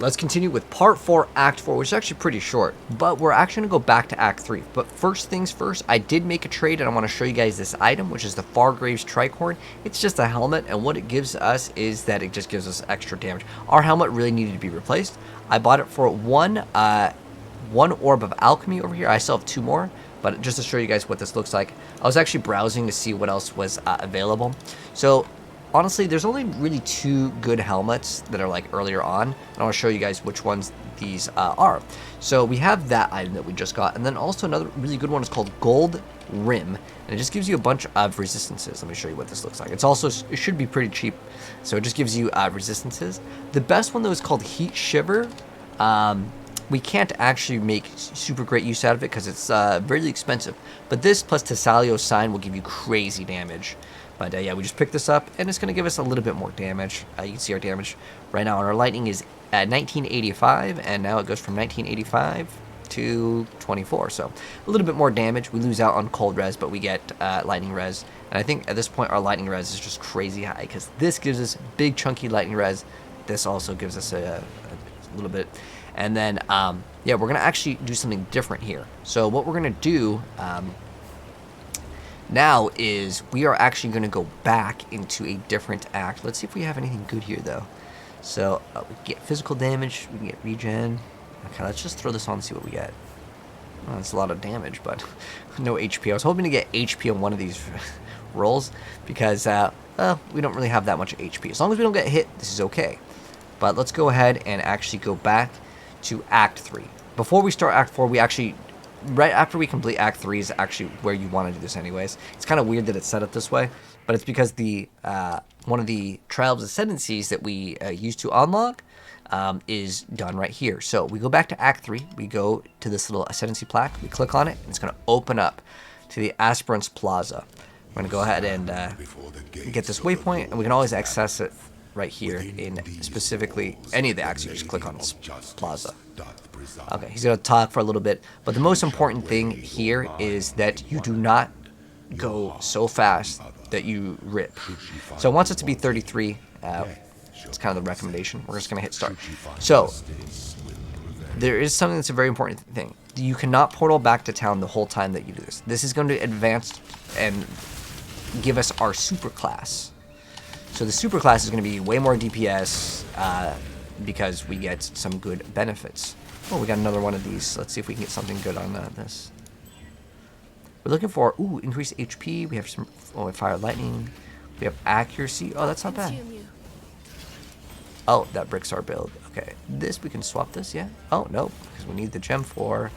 let's continue with part 4, Act 4, which is actually pretty short, but we're actually going to go back to Act 3. But first things first, I did make a trade, and I want to show you guys this item, which is the Fargrave's Tricorn. It's just a helmet, and what it gives us is that it just gives us extra damage. Our helmet really needed to be replaced. I bought it for one Orb of Alchemy over here. I still have 2 more, but just to show you guys what this looks like, I was actually browsing to see what else was available. So honestly, there's only really 2 good helmets that are like earlier on, and I want to show you guys which ones these are. So we have that item that we just got, and then also another really good one is called Gold Rim, and it just gives you a bunch of resistances. Let me show you what this looks like. It should be pretty cheap, so it just gives you resistances. The best one though is called Heat Shiver. We can't actually make super great use out of it because it's really expensive, but this plus Tessalio's Sign will give you crazy damage. But yeah, we just picked this up, and it's going to give us a little bit more damage. You can see our damage right now, and our lightning is at 1985, and now it goes from 1985 to 24. So a little bit more damage. We lose out on cold res, but we get lightning res. And I think at this point, our lightning res is just crazy high, because this gives us big, chunky lightning res. This also gives us a little bit. And then, yeah, we're going to actually do something different here. So what we're going to do now is we are actually going to go back into a different act. Let's see if we have anything good here, though. So we get physical damage, we can get regen. Okay, let's just throw this on and see what we get. Oh, that's a lot of damage, but no HP. I was hoping to get HP on one of these rolls because well, we don't really have that much HP. As long as we don't get hit, this is okay. But let's go ahead and actually go back to Act 3. Before we start Act 4, we actually, right after we complete Act 3 is actually where you want to do this anyways. It's kind of weird that it's set up this way, but it's because the one of the Trials Ascendancies that we used to unlock is done right here. So we go back to Act 3, we go to this little Ascendancy plaque, we click on it, and it's going to open up to the Aspirants Plaza. We're going to go ahead and get this waypoint, and we can always access it right here in specifically any of the acts. You just click on this plaza. Okay, he's going to talk for a little bit, but the most important thing here is that you do not go so fast that you rip. So it wants it to be 33. It's kind of the recommendation. We're just going to hit start. So there is something that's a very important thing. You cannot portal back to town the whole time that you do this. This is going to advance and give us our super class. So the super class is going to be way more DPS because we get some good benefits. Oh, we got another one of these. Let's see if we can get something good on this. We're looking for, increased HP. We have some, fire lightning. We have accuracy. Oh, that's not bad. Oh, that bricks our build. Okay, this, we can swap this, yeah? Oh, no, because we need the gem for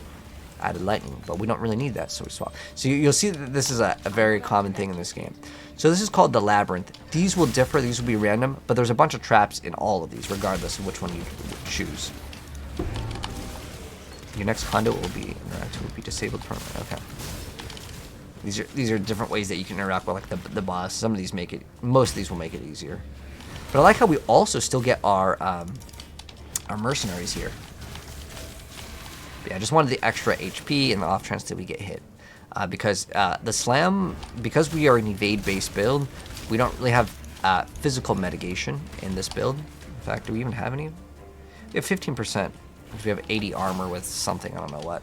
added lightning, but we don't really need that, so we swap. So you'll see that this is a very common thing in this game. So this is called the Labyrinth. These will differ, these will be random, but there's a bunch of traps in all of these, regardless of which one you choose. Your next conduit will be disabled permanently. Okay. These are different ways that you can interact with like the boss. Some of these make it, most of these will make it easier. But I like how we also still get our mercenaries here. Yeah, I just wanted the extra HP and the off chance that we get hit. Because the slam, because we are an evade-based build, we don't really have physical mitigation in this build. In fact, do we even have any? We have 15%, because we have 80 armor with something, I don't know what.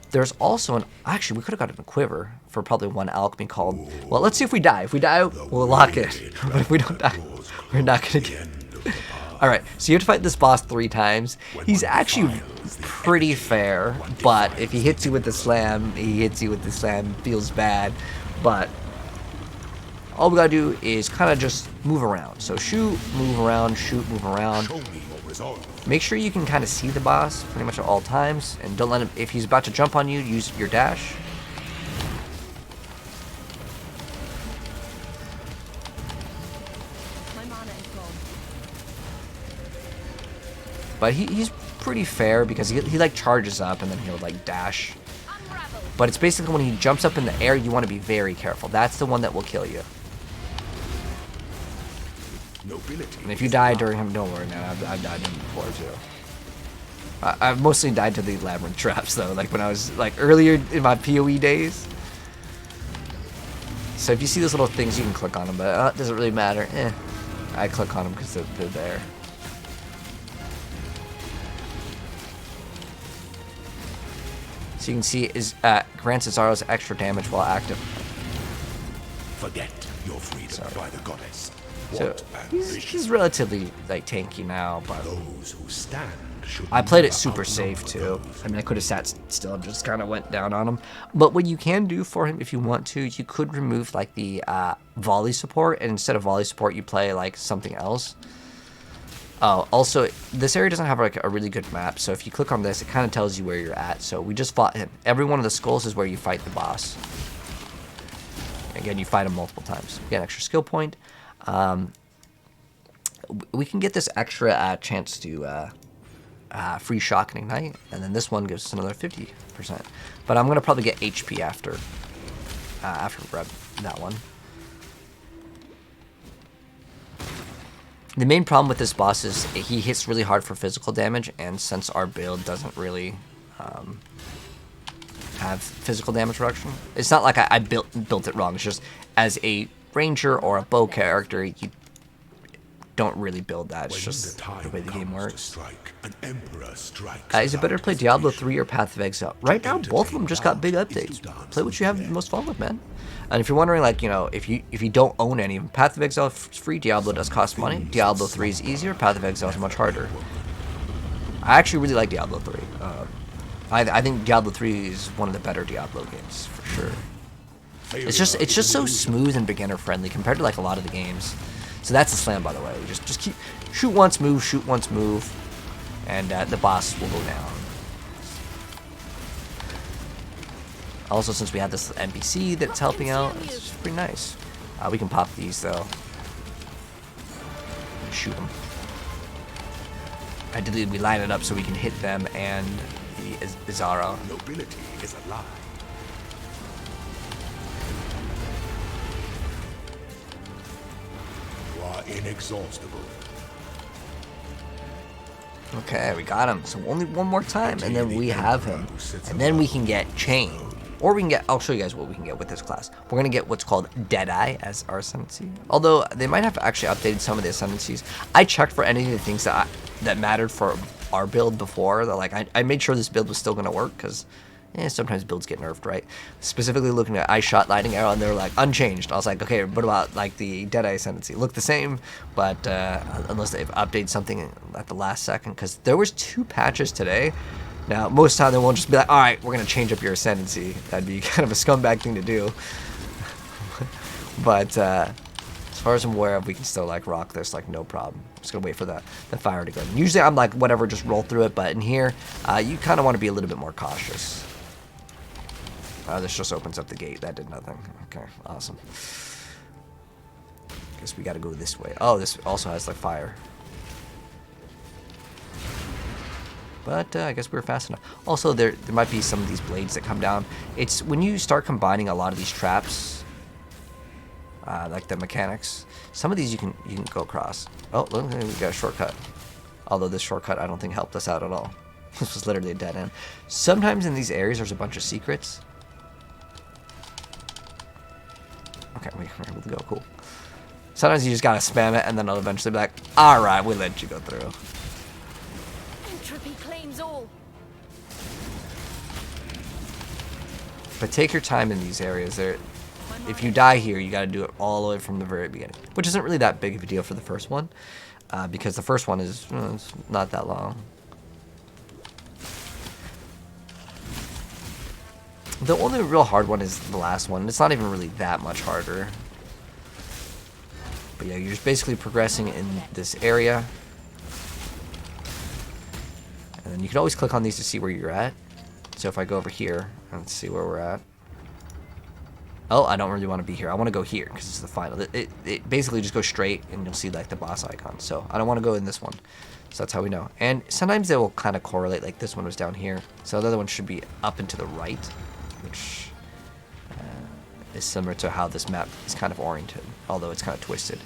There's also actually, we could have gotten a quiver for probably one alchemy called, well, let's see if we die. If we die, we'll lock it. But if we don't die, we're not going to get it. Alright, so you have to fight this boss 3 times. He's actually pretty fair, but if he hits you with the slam, he hits you with the slam, feels bad. But all we gotta do is kind of just move around. So shoot, move around, shoot, move around. Make sure you can kind of see the boss pretty much at all times, and don't let him, if he's about to jump on you, use your dash. But he's pretty fair because he like charges up and then he'll like dash. But it's basically when he jumps up in the air, you want to be very careful. That's the one that will kill you. And if you die during him, don't worry, man. I've died to him before too. I've mostly died to the labyrinth traps though, like when I was like earlier in my PoE days. So if you see those little things, you can click on them, but it doesn't really matter. I click on them because they're there. So you can see is grants his arrows extra damage while active. Forget your freedom by the goddess. So he's relatively like tanky now, but Those who stand should I played it never super outnumber safe too. those. I mean, I could have sat still and just kind of went down on him. But what you can do for him, if you want to, you could remove like the volley support, and instead of volley support, you play like something else. Oh, also, this area doesn't have like a really good map, so if you click on this, it kind of tells you where you're at. So we just fought him. Every one of the skulls is where you fight the boss. Again, you fight him multiple times. You get an extra skill point. We can get this extra chance to free shock and ignite, and then this one gives us another 50%. But I'm gonna probably get HP after grab that one. The main problem with this boss is he hits really hard for physical damage, and since our build doesn't really have physical damage reduction, it's not like I built it wrong. It's just as a ranger or a bow character, you don't really build that. It's just the way the game works. Is it better to play Diablo 3 or Path of Exile? Right now, both of them just got big updates. Play what you have the most fun with, man. And if you're wondering, like, you know, if you don't own any of them, Path of Exile is free, Diablo does cost money. Diablo 3 is easier, Path of Exile is much harder. I actually really like Diablo 3. I think Diablo 3 is one of the better Diablo games, for sure. It's just so smooth and beginner friendly compared to like a lot of the games. So that's the slam, by the way. Just keep shoot once, move, and the boss will go down. Also, since we have this NPC that's helping out, it's pretty nice. We can pop these though. Shoot them. Ideally, we line it up so we can hit them and the Izara. Nobility is a lie. You are inexhaustible. Okay, we got him. So only one more time, and then we have him. And then we can get Chain. Or we can get, I'll show you guys what we can get with this class. We're going to get what's called Deadeye as our ascendancy. Although, they might have actually updated some of the ascendancies. I checked for any of the things that mattered for our build before. That, like, I made sure this build was still going to work, because sometimes builds get nerfed, right? Specifically looking at Ice Shot, Lightning Arrow, and they were like, unchanged. I was like, okay, what about, like, the Deadeye ascendancy? Look the same, but unless they've updated something at the last second, because there was 2 patches today. Now, most of the time they won't just be like, all right, we're going to change up your ascendancy. That'd be kind of a scumbag thing to do. But as far as I'm aware of, we can still like rock this like no problem. Just going to wait for the fire to go. Usually I'm like, whatever, just roll through it. But in here, you kind of want to be a little bit more cautious. This just opens up the gate. That did nothing. Okay, awesome. Guess we got to go this way. Oh, this also has like fire. But I guess we were fast enough. Also, there might be some of these blades that come down. It's when you start combining a lot of these traps, like the mechanics. Some of these you can go across. Oh, look, we got a shortcut. Although this shortcut I don't think helped us out at all. This was literally a dead end. Sometimes in these areas there's a bunch of secrets. Okay, we're able to go. Cool. Sometimes you just gotta spam it, and then it'll eventually be like, all right, we let you go through. All. But take your time in these areas. If you die here, you got to do it all the way from the very beginning, which isn't really that big of a deal for the first one, because the first one is it's not that long. The only real hard one is the last one. It's not even really that much harder. But yeah, you're just basically progressing in this area. And then you can always click on these to see where you're at. So if I go over here and see where we're at. Oh, I don't really want to be here. I want to go here because it's the final. It basically just goes straight and you'll see like the boss icon. So I don't want to go in this one. So that's how we know. And sometimes they will kind of correlate. Like this one was down here. So the other one should be up and to the right, which is similar to how this map is kind of oriented, although it's kind of twisted.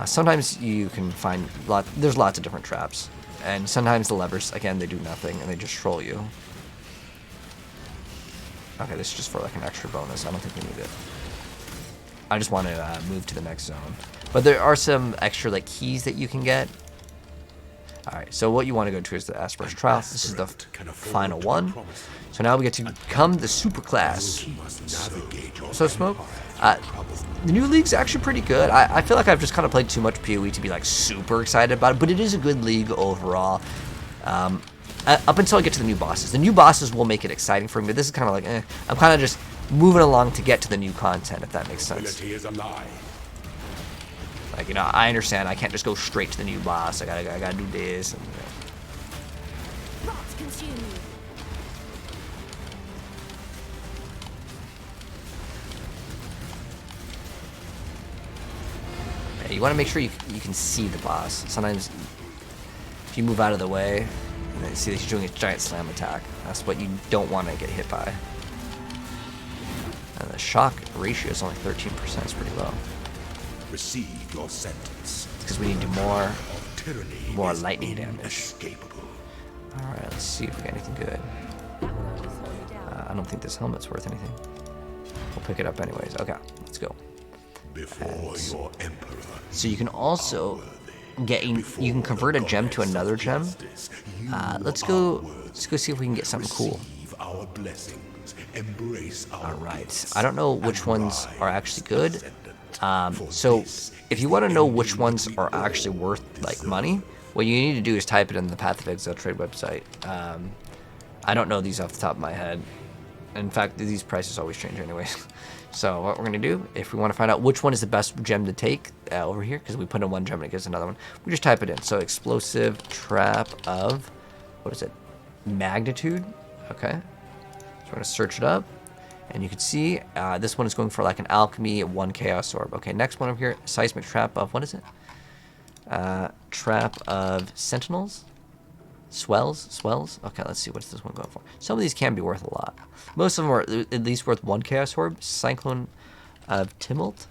Sometimes you can find there's lots of different traps. And sometimes the levers, again, they do nothing, and they just troll you. Okay, this is just for like an extra bonus. I don't think we need it. I just want to move to the next zone. But there are some extra like keys that you can get. Alright, so what you want to go to is the Aspirant's Trial. This is the final one. So now we get to become the super class. So Smoke, the new league's actually pretty good. I feel like I've just kind of played too much PoE to be like super excited about it, but it is a good league overall. Up until I get to the new bosses. The new bosses will make it exciting for me, but this is kind of like, I'm kind of just moving along to get to the new content, if that makes sense. Like, you know, I understand I can't just go straight to the new boss. I gotta do this. And, yeah, you want to make sure you can see the boss. Sometimes if you move out of the way, and then you see that he's doing a giant slam attack. That's what you don't want to get hit by. And the shock ratio is only 13%. It's pretty low. Receive your sentence. Because we need to do more lightning damage. Alright, let's see if we got anything good. I don't think this helmet's worth anything. We'll pick it up anyways. Okay, let's go. Before your emperor. So you can also get you can convert a gem to another gem. Let's go see if we can get something cool. Alright, I don't know which ones are actually good. So if you want to know which ones are actually worth like money, what you need to do is type it in the Path of Exile trade website. I don't know these off the top of my head. In fact, these prices always change anyways. So what we're going to do, if we want to find out which one is the best gem to take over here, because we put in one gem and it gives another one, we just type it in. So explosive trap of, what is it, magnitude? Okay. So we're going to search it up. And you can see this one is going for like an alchemy, 1 chaos orb. Okay, next one over here, seismic trap of, what is it? Trap of sentinels? Swells? Okay, let's see, what's this one going for? Some of these can be worth a lot. Most of them are at least worth 1 chaos orb. Cyclone of tumult.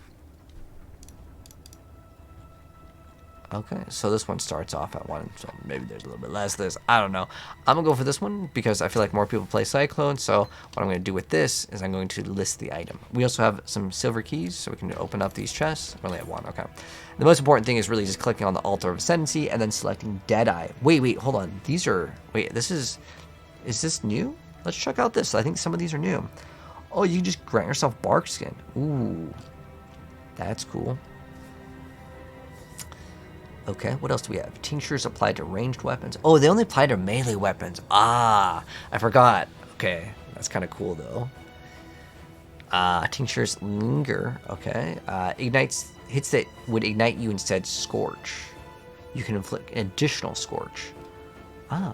Okay, so this one starts off at 1, so maybe there's a little bit less of this. I don't know. I'm going to go for this one because I feel like more people play Cyclone, so what I'm going to do with this is I'm going to list the item. We also have some silver keys, so we can open up these chests. We only have 1, okay. The most important thing is really just clicking on the Altar of Ascendancy and then selecting Deadeye. Wait, hold on. These are... Wait, is this new? Let's check out this. I think some of these are new. Oh, you just grant yourself Bark Skin. Ooh, that's cool. Okay, what else do we have? Tinctures applied to ranged weapons. Oh, they only apply to melee weapons. Ah, I forgot. Okay, that's kind of cool though. Tinctures linger. Okay. Ignites hits that would ignite you instead scorch. You can inflict an additional scorch. Ah.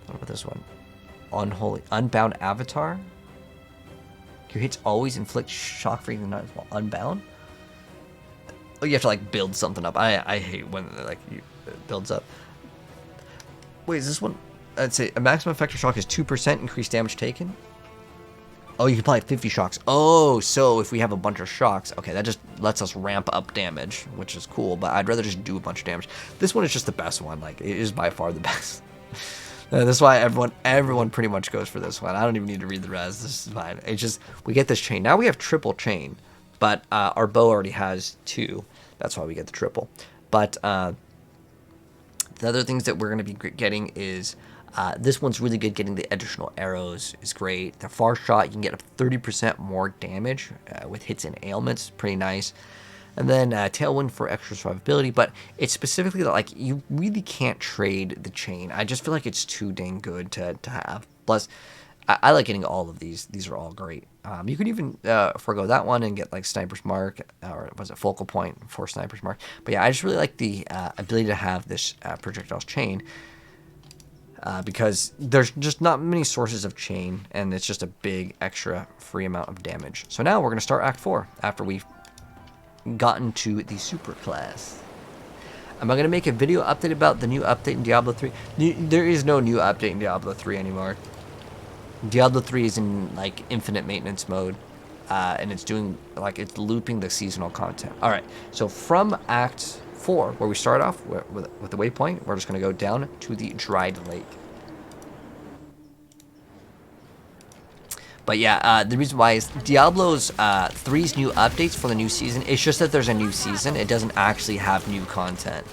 What about this one? Unholy Unbound Avatar. Your hits always inflict shock freezing and not as well. Unbound. Oh, you have to like build something up. I hate when like it builds up. Wait, is this one? I'd say a maximum effective shock is 2% increased damage taken. Oh, you can apply 50 shocks. Oh, so if we have a bunch of shocks, okay, that just lets us ramp up damage, which is cool. But I'd rather just do a bunch of damage. This one is just the best one. Like, it is by far the best. That's why everyone pretty much goes for this one. I don't even need to read the rest. This is fine. It's just we get this chain. Now we have triple chain. But our bow already has 2. That's why we get the triple. But the other things that we're going to be getting is this one's really good. Getting the additional arrows is great. The far shot, you can get up 30% more damage with hits and ailments. Pretty nice. And then Tailwind for extra survivability. But it's specifically that like you really can't trade the chain. I just feel like it's too dang good to have. Plus, I like getting all of these. These are all great. You could even forego that one and get like Sniper's Mark, or was it Focal Point for Sniper's Mark. But yeah, I just really like the ability to have this projectiles chain because there's just not many sources of chain, and it's just a big extra free amount of damage. So now we're going to start Act 4 after we've gotten to the super class. Am I going to make a video update about the new update in Diablo 3? There is no new update in Diablo 3 anymore. Diablo 3 is in like infinite maintenance mode, and it's doing like it's looping the seasonal content. All right, so from Act 4, where we start off with the waypoint, we're just gonna go down to the dried lake. But yeah, the reason why is Diablo's 3's new updates for the new season. It's just that there's a new season. It doesn't actually have new content.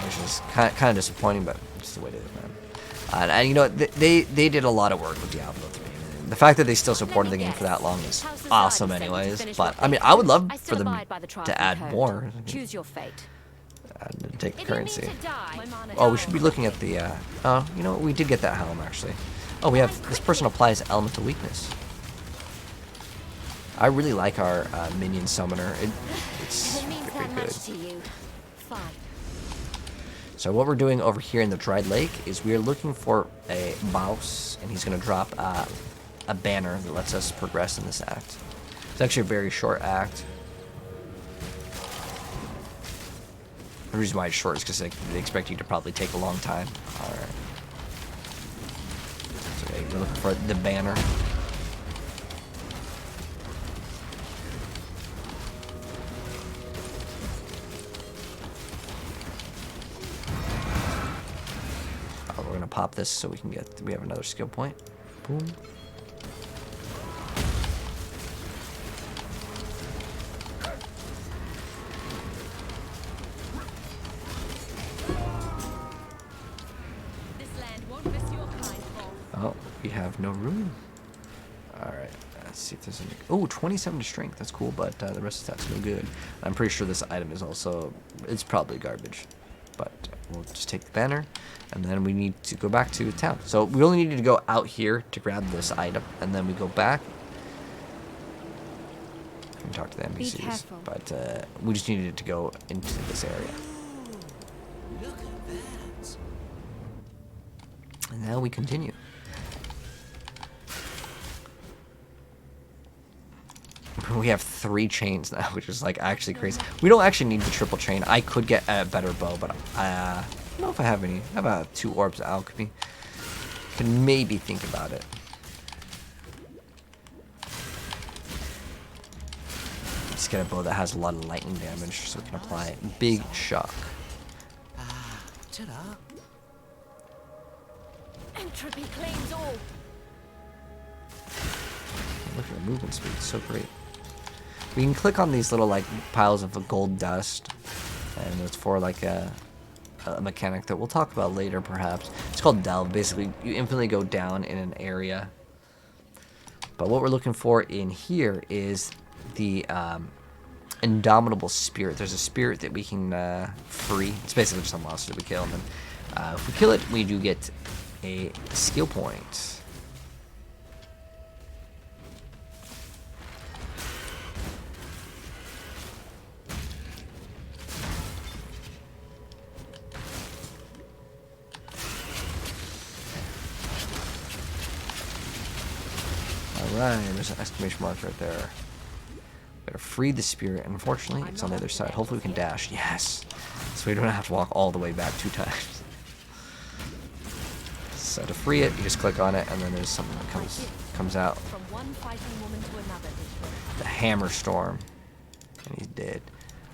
which is kind of disappointing, but just the way it is, man. And you know, they did a lot of work with Diablo 3. The fact that they still supported the game for that long is awesome, anyways. But I mean, I would love for them to add more. Choose your fate. And take the currency. Oh, we should be looking at the. Oh, you know, we did get that helm actually. Oh, we have this person applies elemental weakness. I really like our minion summoner. It's very good. So what we're doing over here in the Dried Lake is we are looking for a mouse, and he's going to drop a banner that lets us progress in this act. It's actually a very short act. The reason why it's short is because they expect you to probably take a long time. All right. So okay, we're looking for the banner. We're gonna pop this so we can get. We have another skill point. Boom. Oh, we have no room. All right, let's see if there's any. Oh, 27 to strength. That's cool, but the rest of that's no good. I'm pretty sure this item is also. It's probably garbage, but we'll just take the banner, and then we need to go back to town. So we only needed to go out here to grab this item, and then we go back. We can talk to the NPCs, but we just needed to go into this area. Look at that. And now we continue. We have 3 chains now, which is like actually crazy. We don't actually need the triple chain. I could get a better bow, but I don't know if I have any. I have about 2 orbs of alchemy. Can maybe think about it. Let's get a bow that has a lot of lightning damage, so we can apply big shock. Ta-da. Entropy claims all. Look at the movement speed, it's so great. We can click on these little like piles of gold dust, and it's for like a mechanic that we'll talk about later perhaps. It's called delve. Basically, you infinitely go down in an area. But what we're looking for in here is the Indomitable spirit. There's a spirit that we can free. It's basically just a monster that we kill, and then if we kill it, we do get a skill point. Alright, there's an exclamation mark right there. Gotta free the spirit. Unfortunately, it's on the other side. Hopefully we can dash. Yes! So we don't have to walk all the way back 2 times. So to free it, you just click on it, and then there's something that comes out. The Hammer Storm. And he's dead.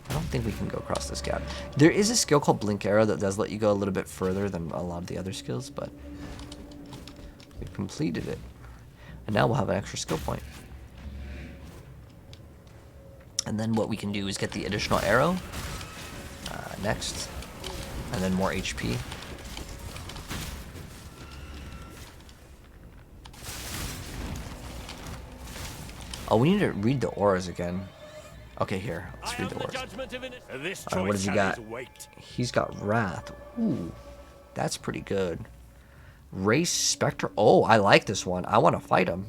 I don't think we can go across this gap. There is a skill called Blink Arrow that does let you go a little bit further than a lot of the other skills, but we've completed it. And now we'll have an extra skill point. And then what we can do is get the additional arrow next, and then more HP. Oh, we need to read the auras again. Okay, here. Let's read the auras. What does he got? He's got Wrath. Ooh, that's pretty good. Race Spectre. Oh, I like this one. I want to fight him.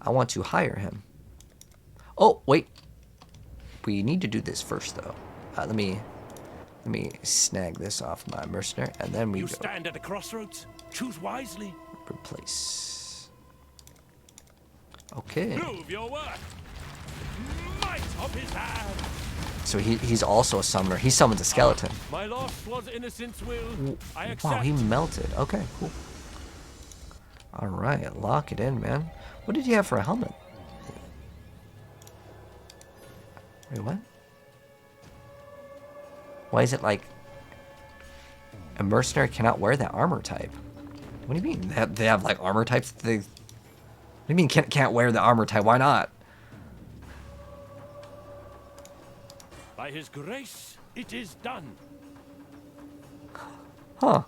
I want to hire him. Oh, wait. We need to do this first, though. Let me snag this off my mercenary, and then we go. Stand at a crossroads. Choose wisely. Replace. Okay. Prove your worth. Might of his hand. So he's also a summoner. He summons a skeleton. My loss was innocence will. I accept. Wow, he melted. Okay, cool. All right, lock it in, man. What did you have for a helmet? Wait, what? Why is it like a mercenary cannot wear that armor type? What do you mean? They have like armor types? What do you mean can't wear the armor type? Why not? By his grace, it is done. Huh.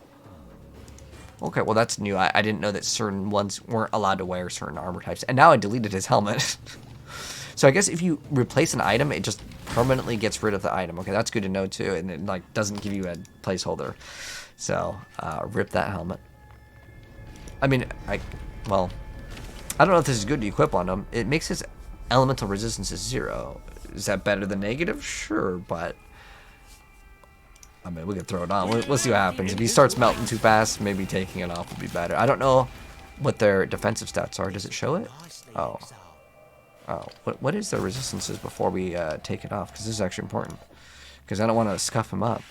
Okay, well that's new. I didn't know that certain ones weren't allowed to wear certain armor types. And now I deleted his helmet. So I guess if you replace an item, it just permanently gets rid of the item. Okay, that's good to know too. And it like doesn't give you a placeholder. So, rip that helmet. I mean, well, I don't know if this is good to equip on him. It makes his elemental resistance 0. Is that better than negative? Sure, but I mean, we could throw it on. We'll see what happens. If he starts melting too fast, maybe taking it off would be better. I don't know what their defensive stats are. Does it show it? Oh. Oh. What is their resistances before we take it off? Because this is actually important. Because I don't want to scuff him up.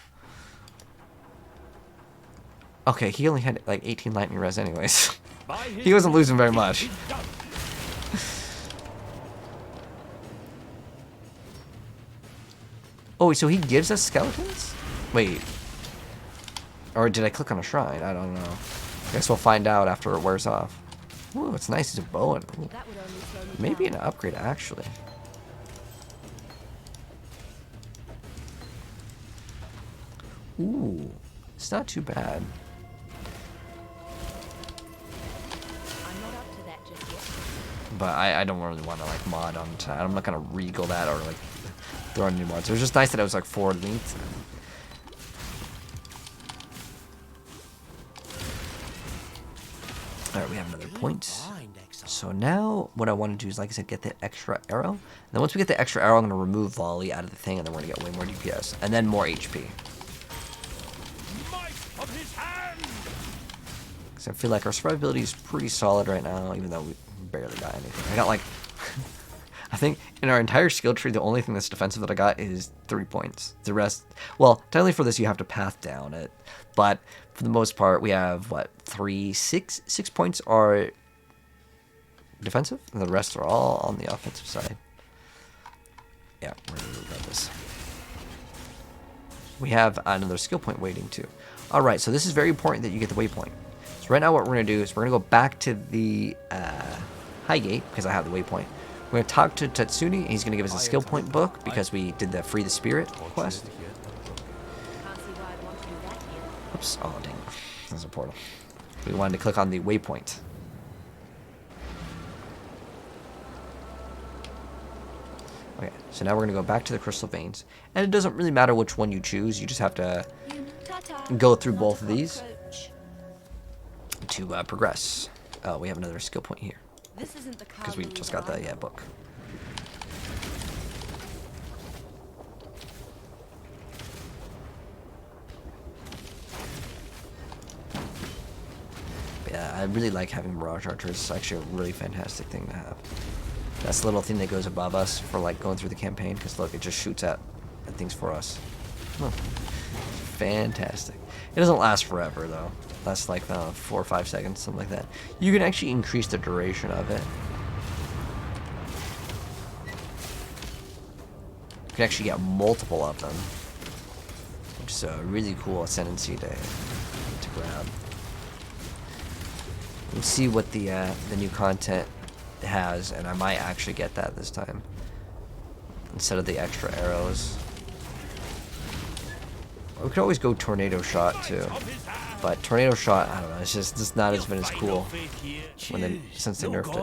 Okay, he only had like 18 lightning res anyways. He wasn't losing very much. Oh, so he gives us skeletons? Wait. Or did I click on a shrine? I don't know. Guess we'll find out after it wears off. Ooh, it's nice. He's a bow. Maybe an upgrade, actually. Ooh, it's not too bad. But I don't really want to like mod on time. I'm not gonna regal that or like throw in new mods. It was just nice that it was like 4 elite. Alright, we have another point. So now what I want to do is, like I said, get the extra arrow. And then once we get the extra arrow, I'm gonna remove volley out of the thing, and then we're gonna get way more DPS. And then more HP. Because I feel like our survivability is pretty solid right now, even though we barely got anything. I got like, I think in our entire skill tree, the only thing that's defensive that I got is 3 points. The rest, well, technically for this you have to path down it, but for the most part we have what, 6 points are defensive, and the rest are all on the offensive side. Yeah, we're gonna move on this. We have another skill point waiting too. All right, so this is very important that you get the waypoint. So right now what we're gonna do is we're gonna go back to the high gate, because I have the waypoint. We're going to talk to Tatsuni, and he's going to give us a skill point book, because we did the Free the Spirit quest. Oops, oh dang, there's a portal. We wanted to click on the waypoint. Okay, so now we're going to go back to the Crystal Veins. And it doesn't really matter which one you choose, you just have to go through both of these to progress. Oh, we have another skill point here. Because we just got the book. Yeah, I really like having Mirage Archers. It's actually a really fantastic thing to have. That's the little thing that goes above us for like going through the campaign. Because look, it just shoots at things for us. Oh, fantastic. It doesn't last forever though. Lasts like 4 or 5 seconds, something like that. You can actually increase the duration of it. You can actually get multiple of them, which is a really cool ascendancy to grab. We'll see what the new content has, and I might actually get that this time instead of the extra arrows. We could always go tornado shot too. But tornado shot, I don't know. It's just not as been as cool since they nerfed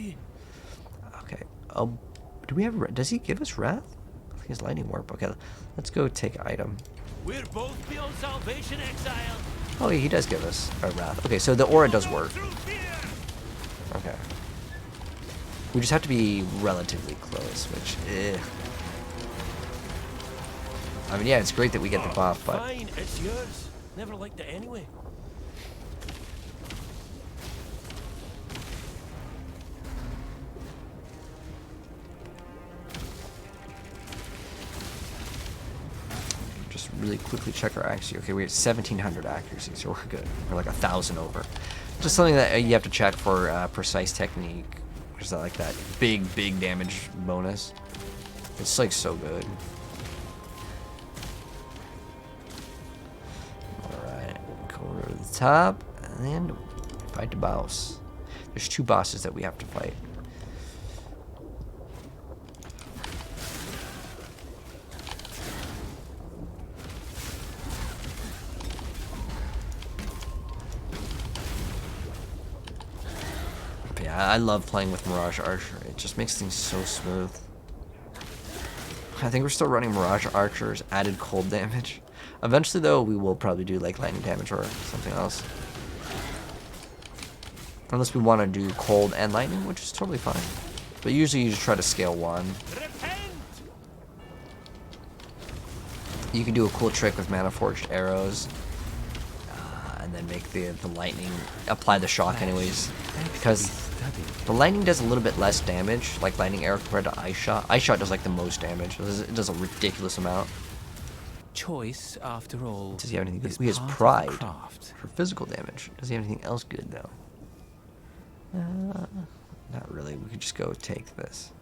it. Okay. Do we have? Does he give us wrath? I think he's lightning warp. Okay, let's go take item. We're both beyond salvation, Exile. Oh, yeah, he does give us a wrath. Okay, so the aura does work. Okay. We just have to be relatively close, which. I mean, yeah, it's great that we get the buff, but. Fine, it's yours. Never liked it anyway. Just really quickly check our accuracy. Okay, we're at 1700 accuracy, so we're good. We're like 1,000 over. Just something that you have to check for precise technique. Just like that big damage bonus. It's like so good. Over the top, and then fight the boss. There's 2 bosses that we have to fight. Yeah, I love playing with Mirage Archer. It just makes things so smooth. I think we're still running Mirage Archer's added cold damage. Eventually, though, we will probably do like lightning damage or something else. Unless we want to do cold and lightning, which is totally fine. But usually you just try to scale 1. You can do a cool trick with Mana Forged arrows. And then make the lightning, apply the shock anyways. Because the lightning does a little bit less damage, like lightning arrow compared to ice shot. Ice shot does like the most damage. It does a ridiculous amount. Choice, after all. Does he have anything good? He has pride for physical damage. Does he have anything else good though? Not really. We could just go take this,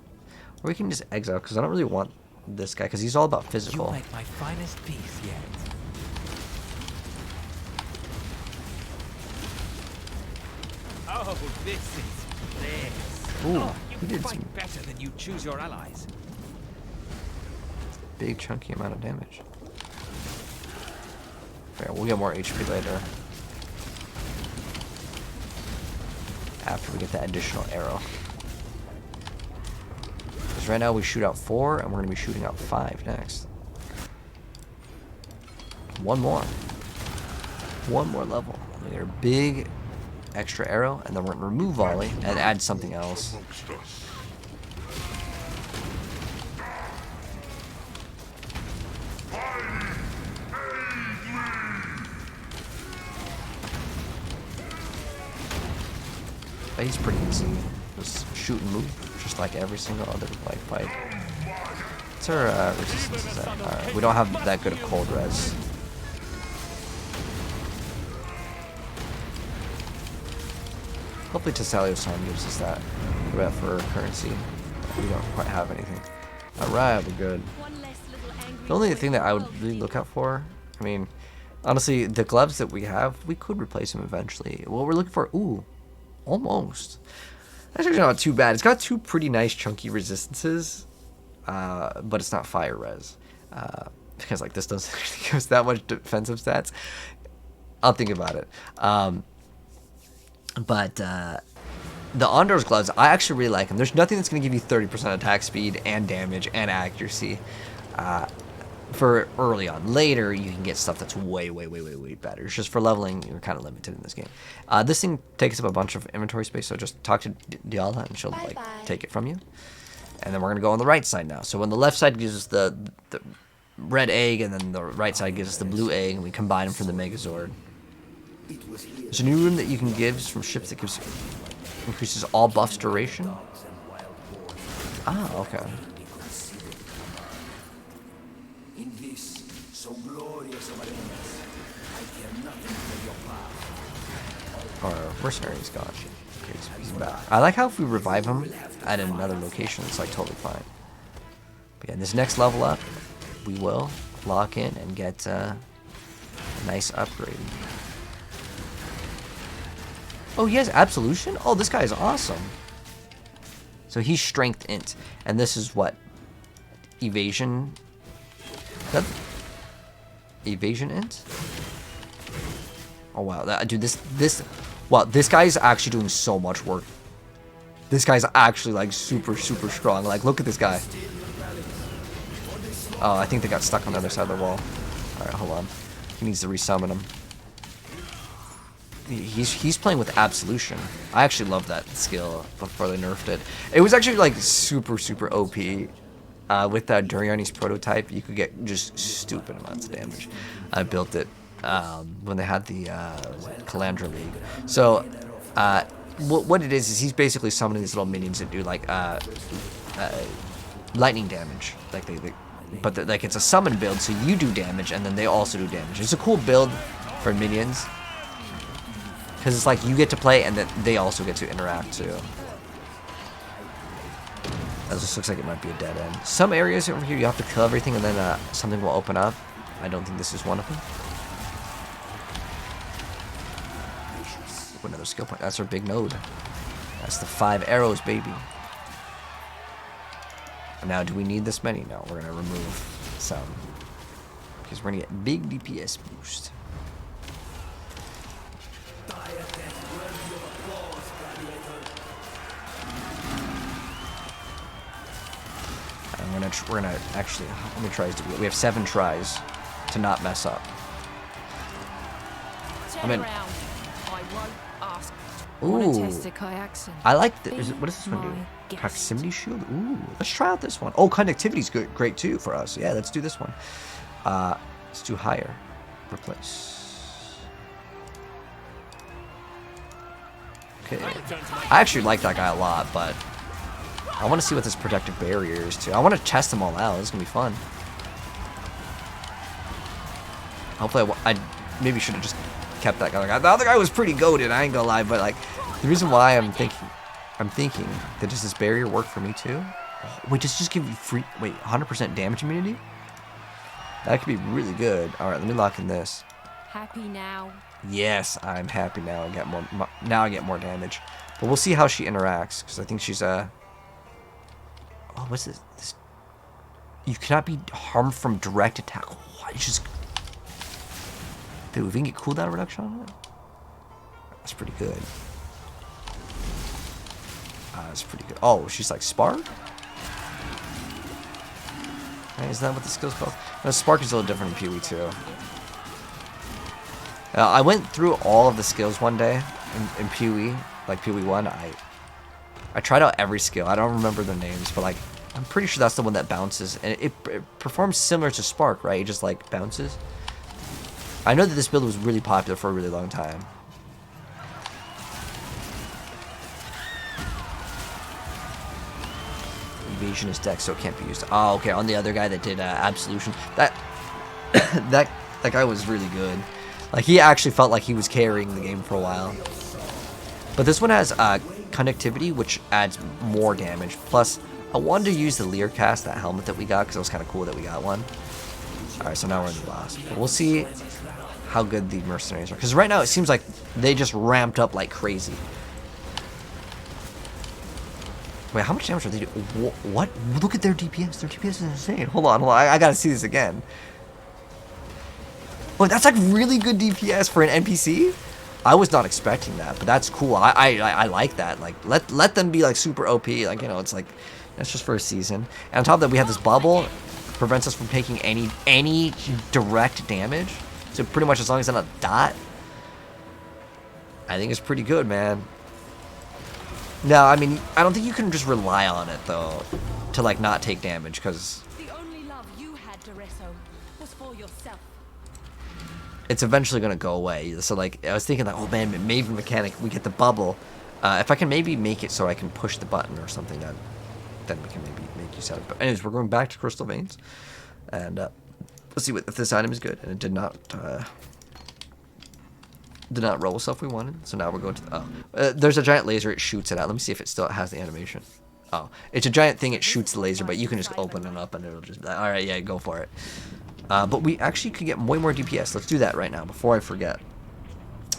or we can just exile because I don't really want this guy because he's all about physical. You make my finest piece yet. Oh, this is bliss. Ooh, Oh, he you did fight some better than you choose your allies. big chunky amount of damage. Fair, we'll get more HP later. After we get that additional arrow. Because right now we shoot out 4 and we're going to be shooting out 5 next. One more level. We get a big extra arrow and then we're going to remove volley and add something else. But he's pretty easy. Just shoot and move, just like every single other like fight. What's our resistance is at? Alright, we don't have that good of cold res. Hopefully Tessalio's Song gives us that for currency. We don't quite have anything. Alright, we're good. The only thing that I would really look out for, I mean, honestly, the gloves that we have, we could replace them eventually. What we're looking for, ooh, almost. That's actually not too bad. It's got 2 pretty nice chunky resistances, but it's not fire res. Because like this doesn't give us that much defensive stats. I'll think about it. But the Ondor's gloves, I actually really like them. There's nothing that's going to give you 30% attack speed and damage and accuracy for early on. Later, you can get stuff that's way better. It's just for leveling, you're kind of limited in this game. This thing takes up a bunch of inventory space, so just talk to Diala and she'll like take it from you. And then we're going to go on the right side now. So when the left side gives us the red egg, and then the right side gives us the blue egg, and we combine them for the Megazord. There's a new room that you can give from ships that increases all buffs duration. Ah, okay. Our Mercenaries gone. Okay, so he's back. I like how if we revive him at another location, it's like totally fine. But yeah, this next level up, we will lock in and get a nice upgrade. Oh, he has Absolution? Oh, this guy is awesome. So he's Strength Int. And this is what? Evasion? Evasion Int? Oh, wow. Dude, wow, this guy's actually doing so much work. This guy's actually, like, super strong. Like, look at this guy. Oh, I think they got stuck on the other side of the wall. Alright, hold on. He needs to resummon him. He's playing with Absolution. I actually love that skill before they nerfed it. It was actually like super OP. With that Duriani's prototype, you could get just stupid amounts of damage. I built it when they had the Calandra League. So what it is he's basically summoning these little minions that do like lightning damage. Like but like it's a summon build, so you do damage and then they also do damage. It's a cool build for minions. Because it's like you get to play and then they also get to interact too. That just looks like it might be a dead end. Some areas over here you have to kill everything and then something will open up. I don't think this is one of them. Ooh, another skill point. That's our big node. That's the 5 arrows, baby. Now, do we need this many? No, we're going to remove some. Because we're going to get big DPS boost. which we're gonna actually, how many tries do we get? We have 7 tries to not mess up. Turn in. around. I won't ask. Ooh. Want to test a kayakson? I like the, Be what does this one do? my guest. Proximity shield? Ooh, let's try out this one. Oh, conductivity's good, great too for us. Yeah, let's do this one. Let's do higher. Replace. Okay. I actually like that guy a lot, but I want to see what this protective barrier is too. I want to test them all out. This is gonna be fun. Hopefully, I maybe should have just kept that guy. The other guy was pretty goated. I ain't gonna lie, but like the reason why I'm thinking that does this barrier work for me too? Oh, wait, does it just give you free? Wait, 100% damage immunity? That could be really good. All right, let me lock in this. Happy now. Yes, I'm happy now. I get more. Now I get more damage, but we'll see how she interacts because I think she's Oh, what's this? You cannot be harmed from direct attack. What? It's just. Dude, we can get cooldown reduction on it. That's pretty good. That's pretty good. Oh, she's like Spark? Right, is that what the skill's called? No, Spark is a little different in PoE too. I went through all of the skills one day in PoE, like PoE 1. I tried out every skill. I don't remember their names, but like I'm pretty sure that's the one that bounces, and it performs similar to Spark, right? It just like bounces. I know that this build was really popular for a really long time. Evasion is dex, so it can't be used. Oh, okay. On the other guy that did Absolution, that that guy was really good. Like he actually felt like he was carrying the game for a while. But this one has conductivity, which adds more damage. Plus, I wanted to use the Lear cast, that helmet that we got, because it was kind of cool that we got one. All right, so now we're in the boss. But we'll see how good the mercenaries are, because right now it seems like they just ramped up like crazy. Wait, how much damage are they doing? What? Look at their DPS. Their DPS is insane. Hold on. I gotta see this again. Oh, that's like really good DPS for an NPC. I was not expecting that, but that's cool. I like that. Like let them be like super OP. Like, you know, it's like that's just for a season. And on top of that, we have this bubble, prevents us from taking any direct damage. So pretty much as long as it's not a dot, I think it's pretty good, man. No, I mean, I don't think you can just rely on it though to like not take damage, because The only love you had, Doresso, was for yourself. it's eventually gonna go away. So like I was thinking like, oh man, maybe mechanic, we get the bubble. If I can maybe make it so I can push the button or something, then we can maybe make use of it. But anyways, we're going back to Crystal Veins, and let's see if this item is good. And it did not roll stuff we wanted. So now we're going to there's a giant laser. It shoots it out. Let me see if it still has the animation. Oh, it's a giant thing. It shoots the laser, but you can just open it up and it'll just be like, all right, yeah, go for it. But we actually could get way more DPS. Let's do that right now before I forget.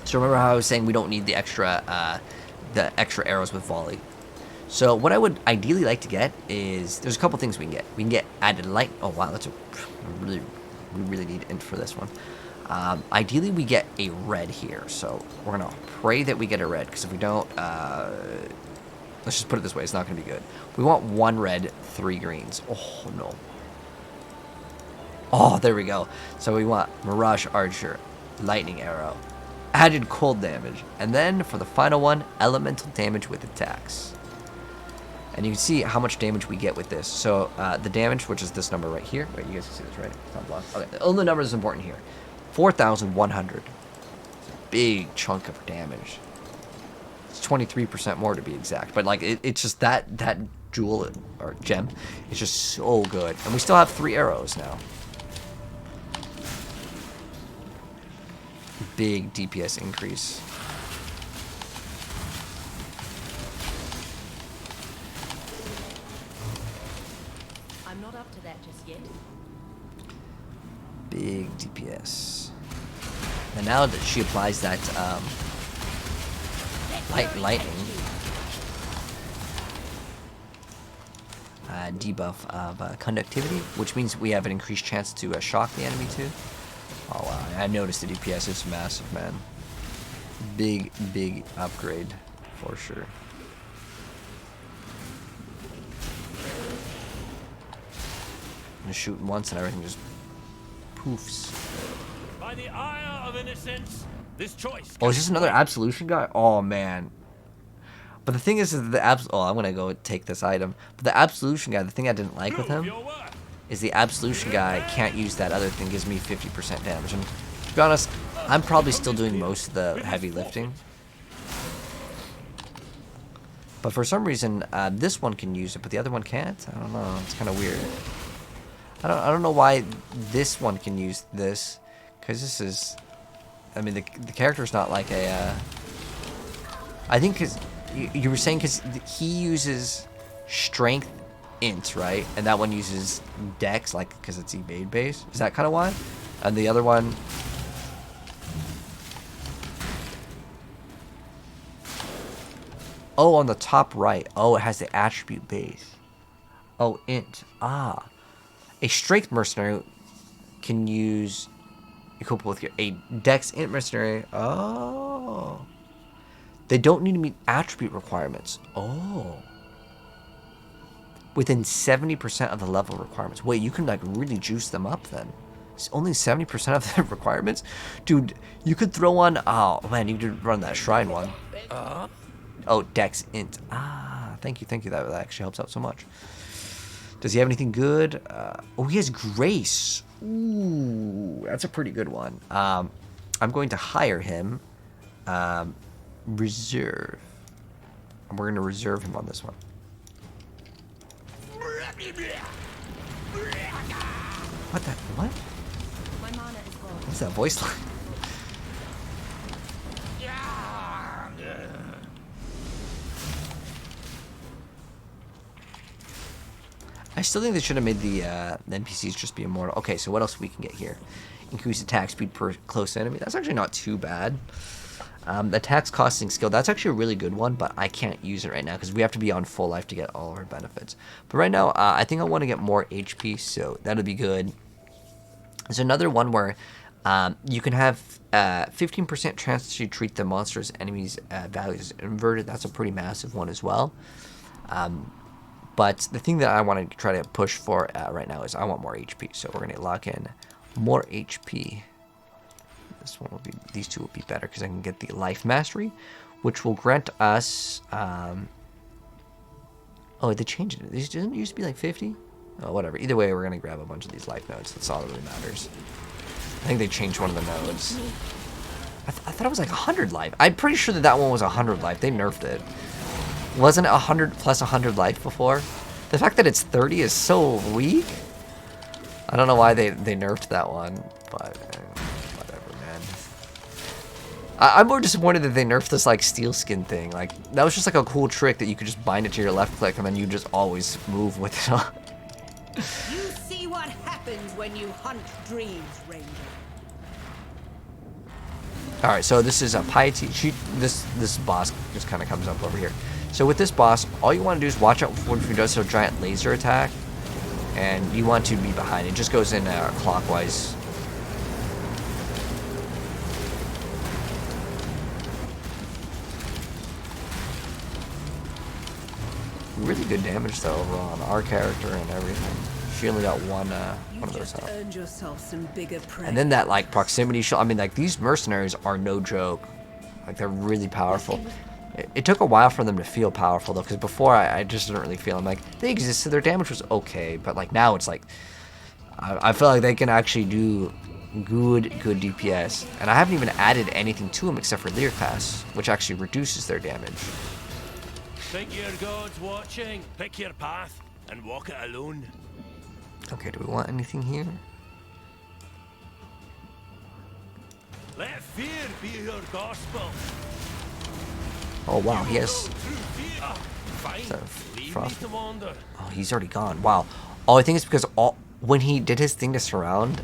So remember how I was saying we don't need the extra arrows with volley. So what I would ideally like to get is, there's a couple things we can get. We can get added light. Oh wow, we really need int for this one. Ideally we get a red here. So we're gonna pray that we get a red, because if we don't, let's just put it this way, it's not gonna be good. We want 1 red, 3 greens. Oh no. Oh, there we go. So we want Mirage Archer, Lightning Arrow, added cold damage, and then for the final one, elemental damage with attacks. And you can see how much damage we get with this. So the damage, which is this number right here. Wait, you guys can see this, right? It's not blocked. Okay, the only number is important here. 4,100. It's a big chunk of damage. It's 23% more to be exact. But like, it's just that jewel or gem is just so good. And we still have 3 arrows now. Big DPS increase. I'm not up to that just yet. Big DPS. And now that she applies that lightning debuff of conductivity, which means we have an increased chance to shock the enemy too. Oh wow, I noticed the DPS is massive, man. Big upgrade for sure. Just shooting once and everything just poofs. By the ire of innocence, this choice. Oh, is this another absolution guy? Oh man. But the thing is the I'm gonna go take this item. But the absolution guy, the thing I didn't like with him is the absolution guy can't use that other thing, gives me 50% damage. And to be honest, I'm probably still doing most of the heavy lifting. But for some reason, this one can use it, but the other one can't. I don't know. It's kind of weird. I don't know why this one can use this, because this is. I mean, the character's not like a. I think because you were saying because he uses strength int, right? And that one uses dex, like because it's evade base. Is that kind of why? And the other one. Oh, on the top right. Oh, it has the attribute base. Oh, int. Ah. A strength mercenary can use equip with a dex int mercenary. Oh. They don't need to meet attribute requirements. Oh. Within 70% of the level requirements. Wait, you can like really juice them up then. It's only 70% of the requirements? Dude, you could throw on... Oh, man, you could run that shrine one. Oh, dex int. Ah, thank you. That actually helps out so much. Does he have anything good? Oh, he has grace. Ooh, that's a pretty good one. I'm going to hire him. Reserve. And we're going to reserve him on this one. What the? What? My mana is gone. What's that voice line? I still think they should have made the NPCs just be immortal. Okay, so what else we can get here? Increase attack speed per close enemy. That's actually not too bad. The tax costing skill, that's actually a really good one, but I can't use it right now because we have to be on full life to get all our benefits. But right now, I think I want to get more HP, so that'll be good. There's another one where you can have 15% chance to treat the monster's enemies' values inverted. That's a pretty massive one as well. But the thing that I want to try to push for right now is I want more HP. So we're going to lock in more HP. This one will be, these two will be better because I can get the life mastery, which will grant us. Oh, they changed it. These didn't it used to be like 50. Oh, whatever. Either way, we're going to grab a bunch of these life nodes. That's all that really matters. I think they changed one of the nodes. I thought it was like 100 life. I'm pretty sure that that one was 100 life. They nerfed it. Wasn't it 100 plus 100 life before? The fact that it's 30 is so weak. I don't know why they nerfed that one, but whatever, man. I'm more disappointed that they nerfed this like steel skin thing. Like that was just like a cool trick that you could just bind it to your left click and then you just always move with it on. You see what happens when you hunt dreams, Ranger. All right, so this is a piety. This boss just kind of comes up over here. So with this boss, all you want to do is watch out when he does a giant laser attack, and you want to be behind. It just goes in clockwise. Really good damage though overall on our character and everything. She only got one of those up. Earned yourself some bigger prey. And then that like proximity shot. I mean, like these mercenaries are no joke. Like they're really powerful. It took a while for them to feel powerful though, because before I just didn't really feel them. Like they existed, their damage was okay, but like now it's like I feel like they can actually do good DPS. And I haven't even added anything to them except for Leer Pass, which actually reduces their damage. Think your god's watching. Pick your path and walk it alone. Okay, do we want anything here? Let fear be your gospel. Oh wow, he has. Fine. Is that Leave frost? me to wander. Oh, he's already gone. Wow. Oh, I think it's because when he did his thing to surround,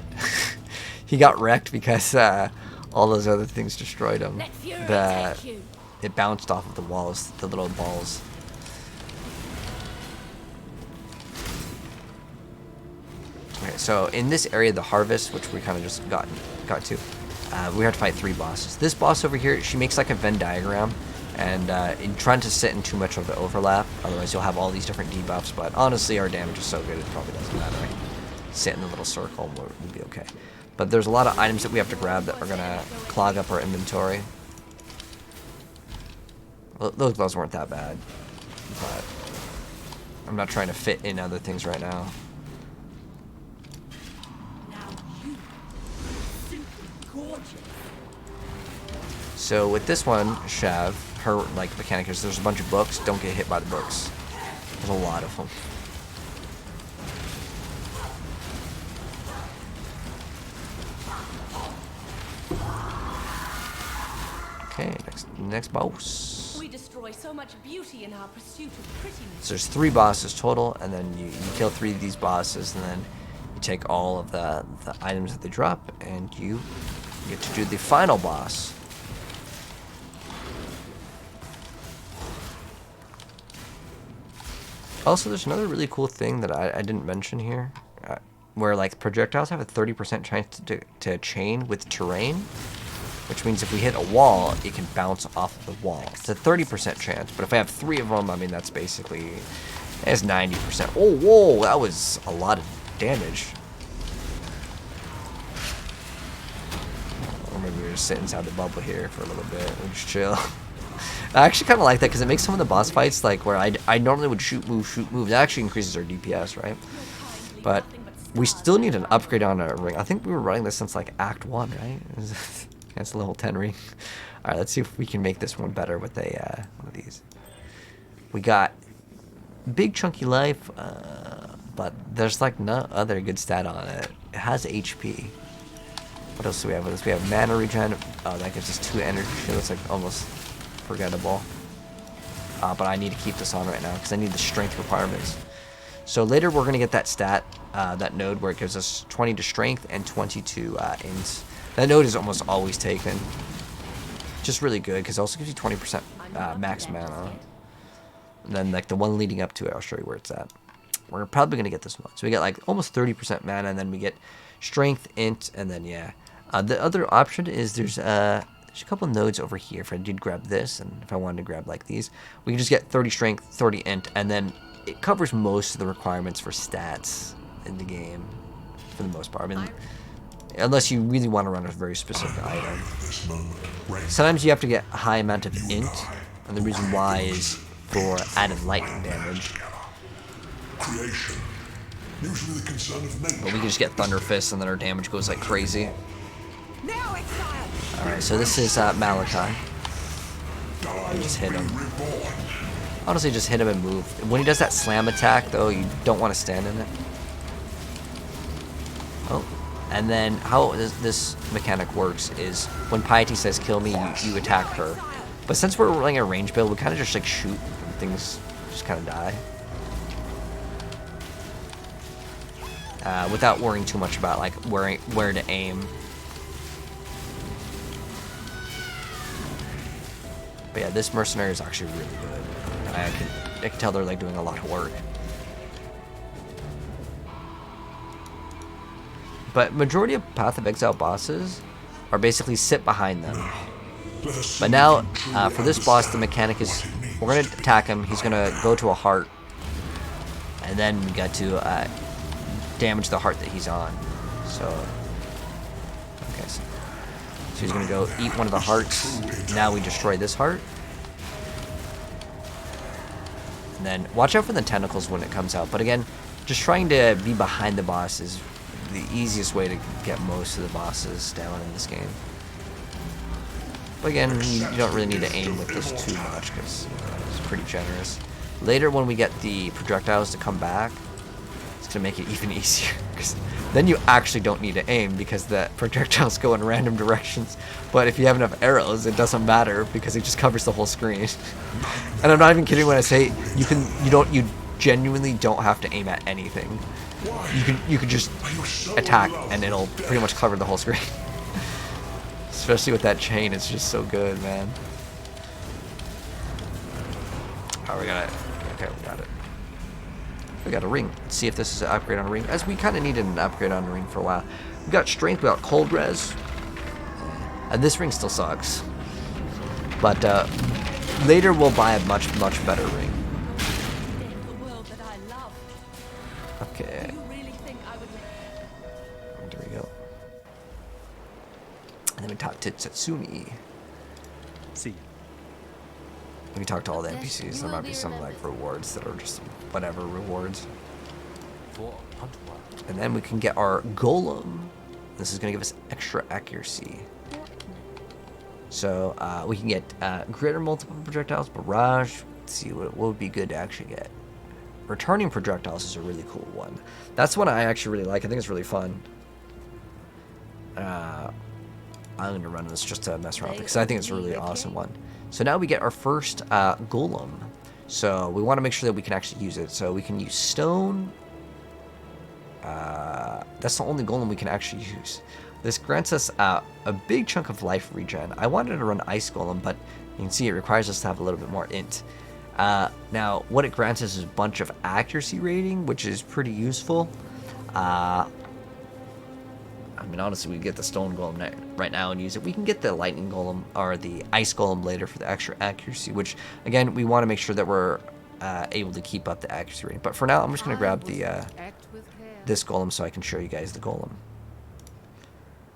he got wrecked because all those other things destroyed him. Let fury take you. It bounced off of the walls, the little balls. Okay, so in this area, the harvest, which we kind of just got to, we have to fight 3 bosses. This boss over here, she makes like a Venn diagram, and in trying to sit in too much of the overlap, otherwise you'll have all these different debuffs. But honestly, our damage is so good, it probably doesn't matter. sit in the little circle and we'll be okay. But there's a lot of items that we have to grab that are gonna clog up our inventory. Well, those gloves weren't that bad, but I'm not trying to fit in other things right now. So with this one, Shav, her like mechanic is there's a bunch of books. Don't get hit by the books. There's a lot of them. Okay, next boss. We destroy so much beauty in our pursuit of prettiness. So there's 3 bosses total, and then you kill 3 of these bosses, and then you take all of the items that they drop, and you get to do the final boss. Also, there's another really cool thing that I didn't mention here, where like projectiles have a 30% chance to chain with terrain, which means if we hit a wall, it can bounce off of the wall. It's a 30% chance, but if I have 3 of them, I mean, that's basically, it's 90%. Oh, whoa, that was a lot of damage. Or maybe we just sit inside the bubble here for a little bit and just chill. I actually kind of like that because it makes some of the boss fights like where I normally would shoot, move. That actually increases our DPS, right? But we still need an upgrade on our ring. I think we were running this since like Act 1, right? That's level 10 ring. All right, let's see if we can make this one better with a one of these. We got big chunky life, but there's like no other good stat on it. It has HP. What else do we have with this? We have mana regen. Oh, that gives us 2 energy. That's like almost forgettable. But I need to keep this on right now because I need the strength requirements. So later we're going to get that stat, that node where it gives us 20 to strength and 20 to int. That node is almost always taken. Just really good because it also gives you 20% max mana. And then like the one leading up to it, I'll show you where it's at. We're probably going to get this one. So we get like almost 30% mana, and then we get strength, int, and then yeah. The other option is there's a couple nodes over here. If I did grab this, and if I wanted to grab like these, we can just get 30 strength, 30 int, and then it covers most of the requirements for stats in the game, for the most part. I mean, unless you really want to run a very specific item. Sometimes you have to get a high amount of int, and the reason why is for added lightning damage. But we can just get Thunder Fist, and then our damage goes like crazy. Alright, so this is Malachi. I just hit him. Honestly, just hit him and move. When he does that slam attack, though, you don't want to stand in it. Oh. And then how this mechanic works is when Piety says kill me, you attack her. But since we're running a range build, we kind of just like shoot and things just kind of die. Without worrying too much about like where to aim. But yeah, this mercenary is actually really good. I can tell they're like doing a lot of work. But majority of Path of Exile bosses are basically sit behind them. But now, for this boss, the mechanic is we're gonna attack him. He's gonna go to a heart, and then we got to damage the heart that he's on. So, okay, so he's gonna go eat one of the hearts. Now we destroy this heart. And then watch out for the tentacles when it comes out. But again, just trying to be behind the boss is the easiest way to get most of the bosses down in this game. But again, you don't really need to aim with this too much because it's pretty generous. Later when we get the projectiles to come back, it's going to make it even easier. Because then you actually don't need to aim because the projectiles go in random directions. But if you have enough arrows, it doesn't matter because it just covers the whole screen. And I'm not even kidding when I say you genuinely don't have to aim at anything. You can just attack and it'll pretty much cover the whole screen. Especially with that chain, it's just so good, man. Oh, we got it. We got a ring. Let's see if this is an upgrade on a ring, as we kind of needed an upgrade on a ring for a while. We got strength, we got cold res, and this ring still sucks. But later we'll buy a much better ring. The world that I love. Okay. Do you really think I would let to Tsutsumi. See. We can talk to all the NPCs. There might be some like rewards that are just whatever rewards. And then we can get our golem. This is going to give us extra accuracy. So we can get greater multiple projectiles, barrage. Let's see what would be good to actually get. Returning projectiles is a really cool one. That's one I actually really like. I think it's really fun. I'm going to run this just to mess around with it because I think it's a really awesome one. So now we get our first golem. So we want to make sure that we can actually use it. So we can use stone. That's the only golem we can actually use. This grants us a big chunk of life regen. I wanted to run ice golem, but you can see it requires us to have a little bit more int. Now, what it grants us is a bunch of accuracy rating, which is pretty useful. I mean, honestly, we get the stone golem right now and use it. We can get the lightning golem or the ice golem later for the extra accuracy, which, again, we want to make sure that we're able to keep up the accuracy rating. But for now, I'm just going to grab the this golem so I can show you guys the golem.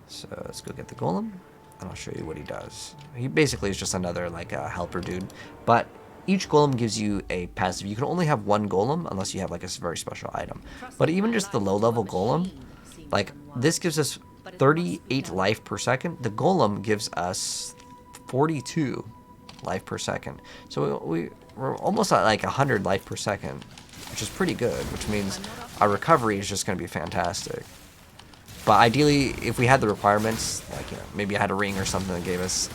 So let's go get the golem, and I'll show you what he does. He basically is just another like helper dude, but each golem gives you a passive. You can only have one golem unless you have like a very special item. But even just the low-level golem, like this gives us 38 life per second. The golem gives us 42 life per second. So we're almost at like 100 life per second, which is pretty good, which means our recovery is just going to be fantastic. But ideally, if we had the requirements, like, you know, maybe I had a ring or something that gave us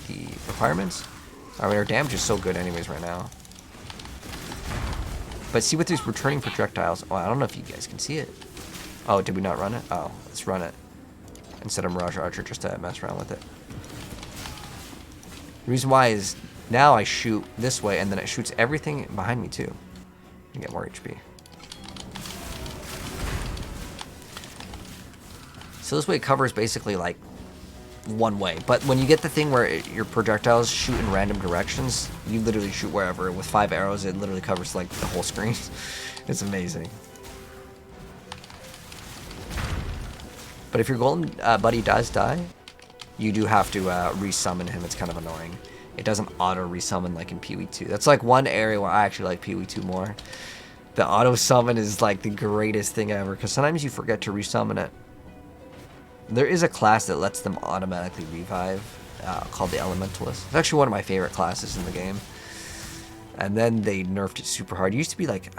the requirements. I mean, our damage is so good anyways right now. But see with these returning projectiles, oh, I don't know if you guys can see it. Oh, did we not run it? Oh, let's run it. Instead of Mirage Archer, just to mess around with it. The reason why is now I shoot this way, and then it shoots everything behind me too. And get more HP. So this way it covers basically like one way. But when you get the thing where your projectiles shoot in random directions, you literally shoot wherever. With 5 arrows, it literally covers like the whole screen. It's amazing. But if your golden buddy does die, you do have to resummon him. It's kind of annoying. It doesn't auto resummon like in Pee-wee 2. That's like one area where I actually like Pee-wee 2 more. The auto summon is like the greatest thing ever because sometimes you forget to resummon it. There is a class that lets them automatically revive, called the Elementalist. It's actually one of my favorite classes in the game. And then they nerfed it super hard. It used to be like,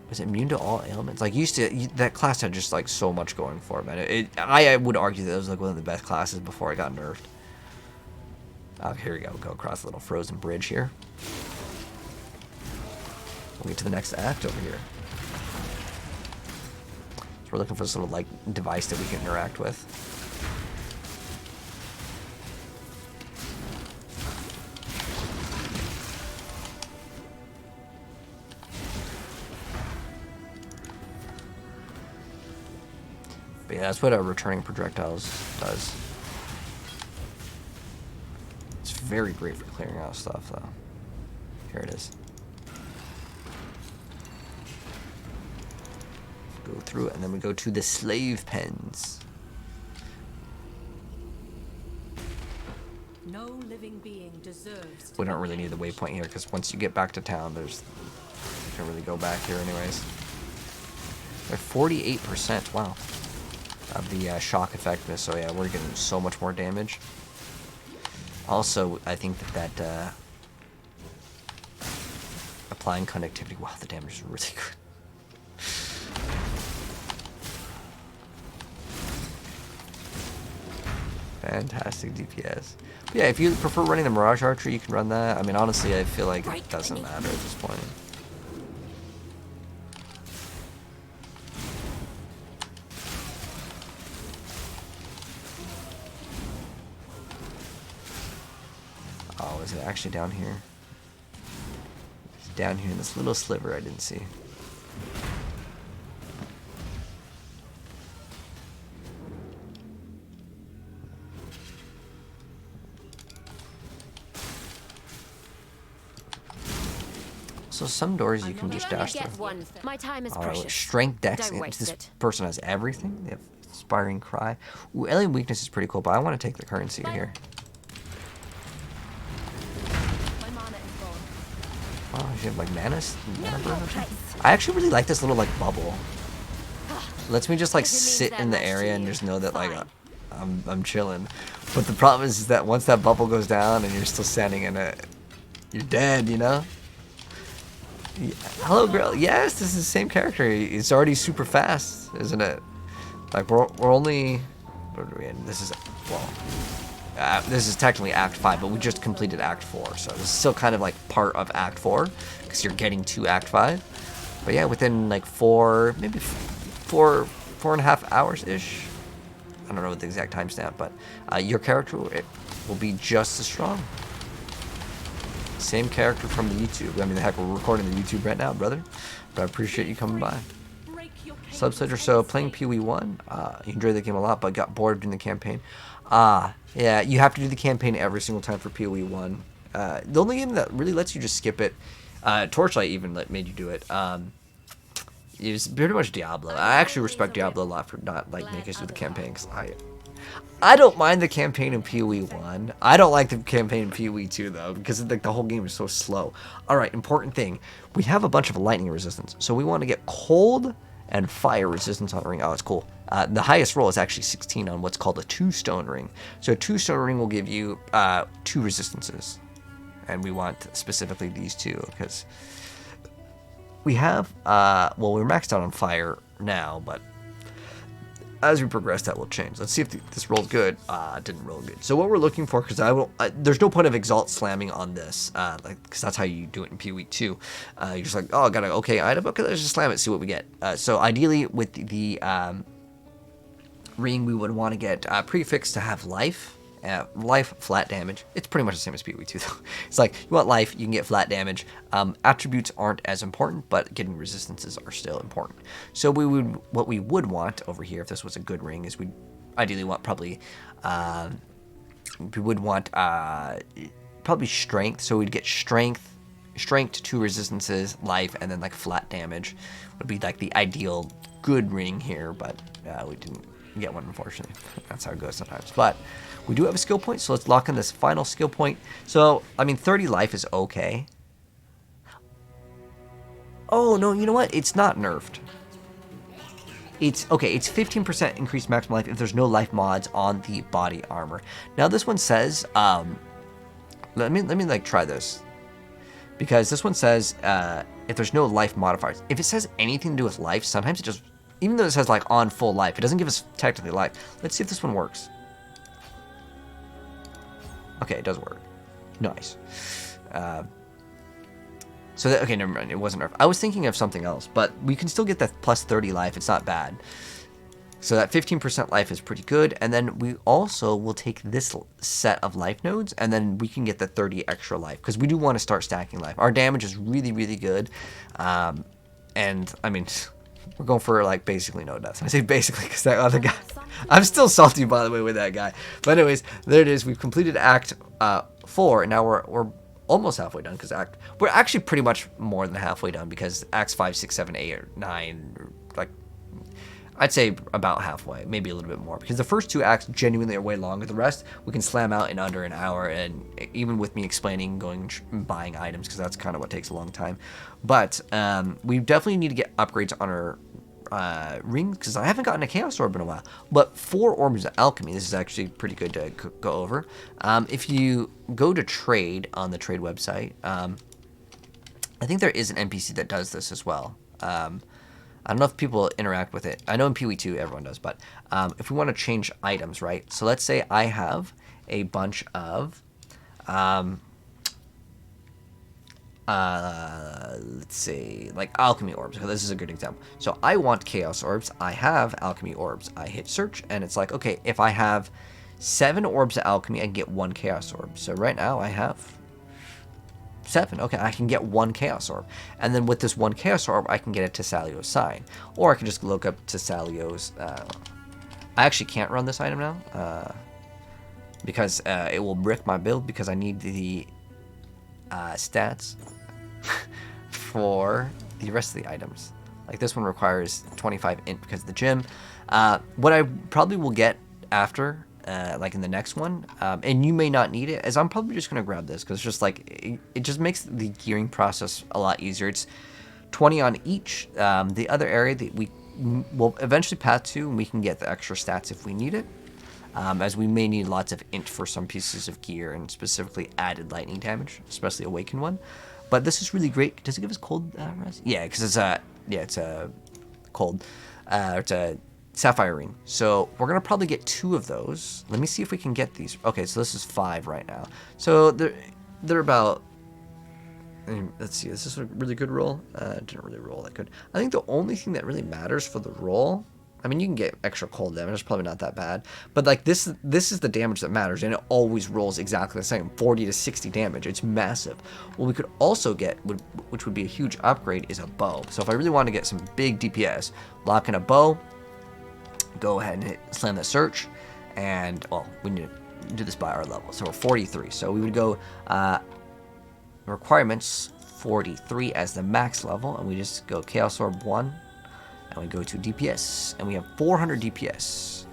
was it immune to all ailments? Like, that class had just like so much going for it, man. I would argue that it was like one of the best classes before it got nerfed. Here we go. We'll go across a little frozen bridge here. We'll get to the next act over here. We're looking for this little like device that we can interact with. But yeah, that's what a returning projectiles does. It's very great for clearing out stuff though. Here it is. Go through it, and then we go to the slave pens. No living being deserves. We don't really need the waypoint here because once you get back to town, you can really go back here anyways. They're 48%, wow, of the shock effectiveness. So yeah, we're getting so much more damage. Also, I think that applying conductivity, wow, the damage is really good. Fantastic DPS. But yeah, if you prefer running the Mirage Archer, you can run that. I mean, honestly, I feel like it doesn't matter at this point. Oh, is it actually down here? It's down here in this little sliver I didn't see. So some doors you can just dash through. My time is Alright, precious. strength dex. Don't waste This it. person has everything. They have Inspiring Cry. Ooh, Alien Weakness is pretty cool, but I want to take the currency here. My mana is gone. Oh, you have like mana burn or something? I actually really like this little like bubble. Lets me just like sit in the area and just know that like I'm chilling. But the problem is that once that bubble goes down and you're still standing in it, you're dead, you know? Yeah. Hello, girl. Yes, this is the same character. It's already super fast, isn't it? Like we're only. What are we in? This is this is technically Act 5, but we just completed Act 4, so this is still kind of like part of Act 4 because you're getting to Act 5. But yeah, within like maybe four and a half hours ish. I don't know the exact timestamp, but your character will be just as strong. Same character from the YouTube. I mean, the heck, we're recording the YouTube right now, brother. But I appreciate you coming by. Subsledger, so playing PoE 1. You enjoyed the game a lot, but got bored doing the campaign. Yeah, you have to do the campaign every single time for PoE 1. The only game that really lets you just skip it, Torchlight even made you do it. It was pretty much Diablo. I actually respect Diablo a lot for not like making us do the campaign, because I don't mind the campaign in PoE 1. I don't like the campaign in PoE 2 though, because like the whole game is so slow. Alright, important thing. We have a bunch of lightning resistance, so we want to get cold and fire resistance on a ring. Oh, it's cool. The highest roll is actually 16 on what's called a 2-stone ring. So a 2-stone ring will give you 2 resistances. And we want specifically these two, because we have, well, we're maxed out on fire now, but as we progress, that will change. Let's see if this rolls good. It didn't roll good. So what we're looking for, because there's no point of Exalt slamming on this, because that's how you do it in PoE 2. You're just like, oh, I got an okay item. Okay, let's just slam it, see what we get. So ideally, with the ring, we would want to get prefix to have life. Life, flat damage. It's pretty much the same as PoE 2 though. It's like, you want life, you can get flat damage. Attributes aren't as important, but getting resistances are still important. So what we would want over here, if this was a good ring, is we'd ideally want probably, we would want probably strength. So we'd get strength, 2 resistances, life, and then like flat damage would be like the ideal good ring here, but we didn't get one, unfortunately. That's how it goes sometimes. But we do have a skill point, so let's lock in this final skill point. So, I mean, 30 life is okay. Oh, no, you know what? It's not nerfed. It's, okay, it's 15% increased maximum life if there's no life mods on the body armor. Now, this one says, let me like, try this. Because this one says, if there's no life modifiers. If it says anything to do with life, sometimes it just, even though it says, like, on full life, it doesn't give us technically life. Let's see if this one works. Okay, it does work. Nice. Okay, never mind. It wasn't nerfed. I was thinking of something else, but we can still get that plus 30 life. It's not bad. So that 15% life is pretty good. And then we also will take this set of life nodes, and then we can get the 30 extra life, because we do want to start stacking life. Our damage is really, really good. And, I mean, we're going for, like, basically no deaths. I say basically because that other guy... I'm still salty, by the way, with that guy. But anyways, there it is. We've completed Act 4, and now we're almost halfway done, because we're actually pretty much more than halfway done, because Acts 5, 6, 7, 8, or 9, like, I'd say about halfway, maybe a little bit more, because the first 2 acts genuinely are way longer. The rest we can slam out in under an hour, and even with me explaining, going buying items, because that's kind of what takes a long time. But we definitely need to get upgrades on our rings, because I haven't gotten a Chaos Orb in a while. But 4 Orbs of Alchemy, this is actually pretty good to go over. If you go to trade on the trade website, I think there is an NPC that does this as well. I don't know if people interact with it. I know in PoE 2 everyone does, but if we want to change items, right? So let's say I have a bunch of, let's say, like alchemy orbs. So this is a good example. So I want chaos orbs. I have alchemy orbs. I hit search, and it's like, okay, if I have 7 orbs of alchemy, I can get 1 chaos orb. So right now I have 7. Okay, I can get 1 chaos orb. And then with this 1 chaos orb, I can get a Tessalio's sign. Or I can just look up Tessalio's... I actually can't run this item now. Because it will brick my build, because I need the stats for the rest of the items. Like this one requires 25 int because of the gym. What I probably will get after, like in the next one, and you may not need it, is I'm probably just going to grab this because it's just like, it just makes the gearing process a lot easier. It's 20 on each. The other area that we will eventually path to, and we can get the extra stats if we need it. As we may need lots of int for some pieces of gear, and specifically added lightning damage, especially awakened one. But this is really great. Does it give us cold res? Yeah, because it's a cold. It's a sapphire ring. So we're gonna probably get 2 of those. Let me see if we can get these. Okay, so this is 5 right now. So they're about. Let's see. Is this a really good roll? Didn't really roll that good. I think the only thing that really matters for the roll. I mean, you can get extra cold damage. It's probably not that bad. But like this is the damage that matters, and it always rolls exactly the same, 40 to 60 damage. It's massive. What we could also get, which would be a huge upgrade, is a bow. So if I really want to get some big DPS, lock in a bow, go ahead and slam that search, and well, we need to do this by our level. So we're 43. So we would go requirements 43 as the max level, and we just go Chaos Orb 1. And we go to DPS, and we have 400 DPS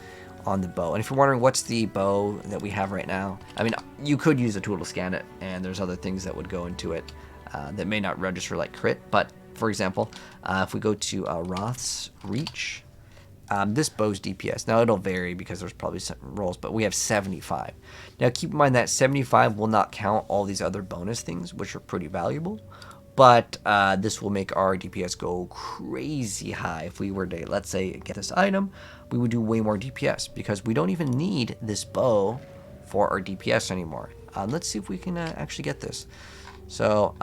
on the bow. And if you're wondering what's the bow that we have right now, I mean, you could use a tool to scan it, and there's other things that would go into it that may not register like crit. But for example, if we go to Roth's Reach, this bow's DPS. Now it'll vary because there's probably some rolls, but we have 75. Now keep in mind that 75 will not count all these other bonus things, which are pretty valuable. But this will make our DPS go crazy high. If we were to, let's say, get this item, we would do way more DPS because we don't even need this bow for our DPS anymore. Let's see if we can actually get this. So,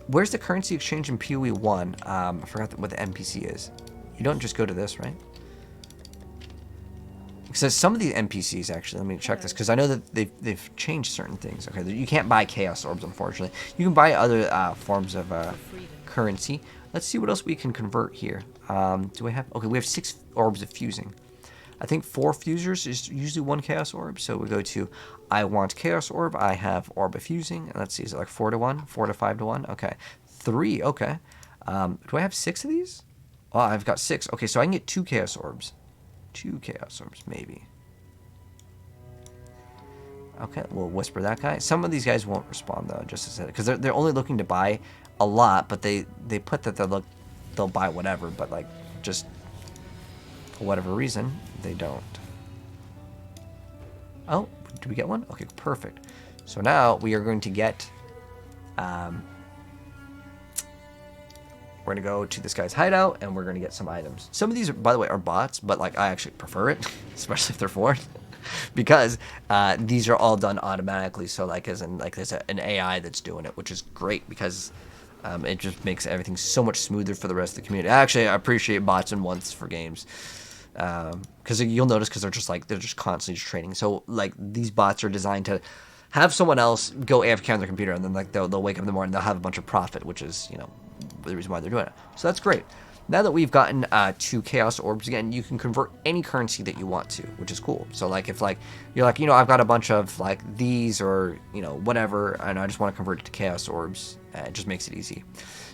where's the currency exchange in PoE 1? I forgot what the NPC is. You don't just go to this, right? Because some of the NPCs, actually, let me check this, because I know that they've changed certain things. Okay, you can't buy Chaos Orbs, unfortunately. You can buy other forms of currency. Let's see what else we can convert here. Do we have... Okay, we have 6 Orbs of Fusing. I think 4 Fusers is usually 1 Chaos Orb, so we go to, I want Chaos Orb, I have Orb of Fusing, and let's see, is it like 4 to 1? 4 to 5 to 1? Okay. 3, okay. Do I have 6 of these? Oh, I've got 6. Okay, so I can get 2 Chaos Orbs. 2 Chaos Orbs, maybe. Okay, we'll whisper that guy. Some of these guys won't respond though, just as because they're only looking to buy a lot, but they put that they'll buy whatever, but like just for whatever reason they don't. Oh, did we get one? Okay, perfect. So now we are going to get. We're going to go to this guy's hideout, and we're going to get some items. Some of these, by the way, are bots, but like I actually prefer it, especially if they're foreign, because these are all done automatically. So like as in like there's an AI that's doing it, which is great because it just makes everything so much smoother for the rest of the community. Actually, I appreciate bots and once for games because you'll notice because they're just constantly just training. So like these bots are designed to have someone else go AFK on their computer, and then like they'll wake up in the morning and they'll have a bunch of profit, which is the reason why they're doing it. So that's great. Now that we've gotten 2 Chaos Orbs, again, you can convert any currency that you want to, which is cool. So like if like you're like, I've got a bunch of like these or whatever, and I just want to convert it to Chaos Orbs, it just makes it easy.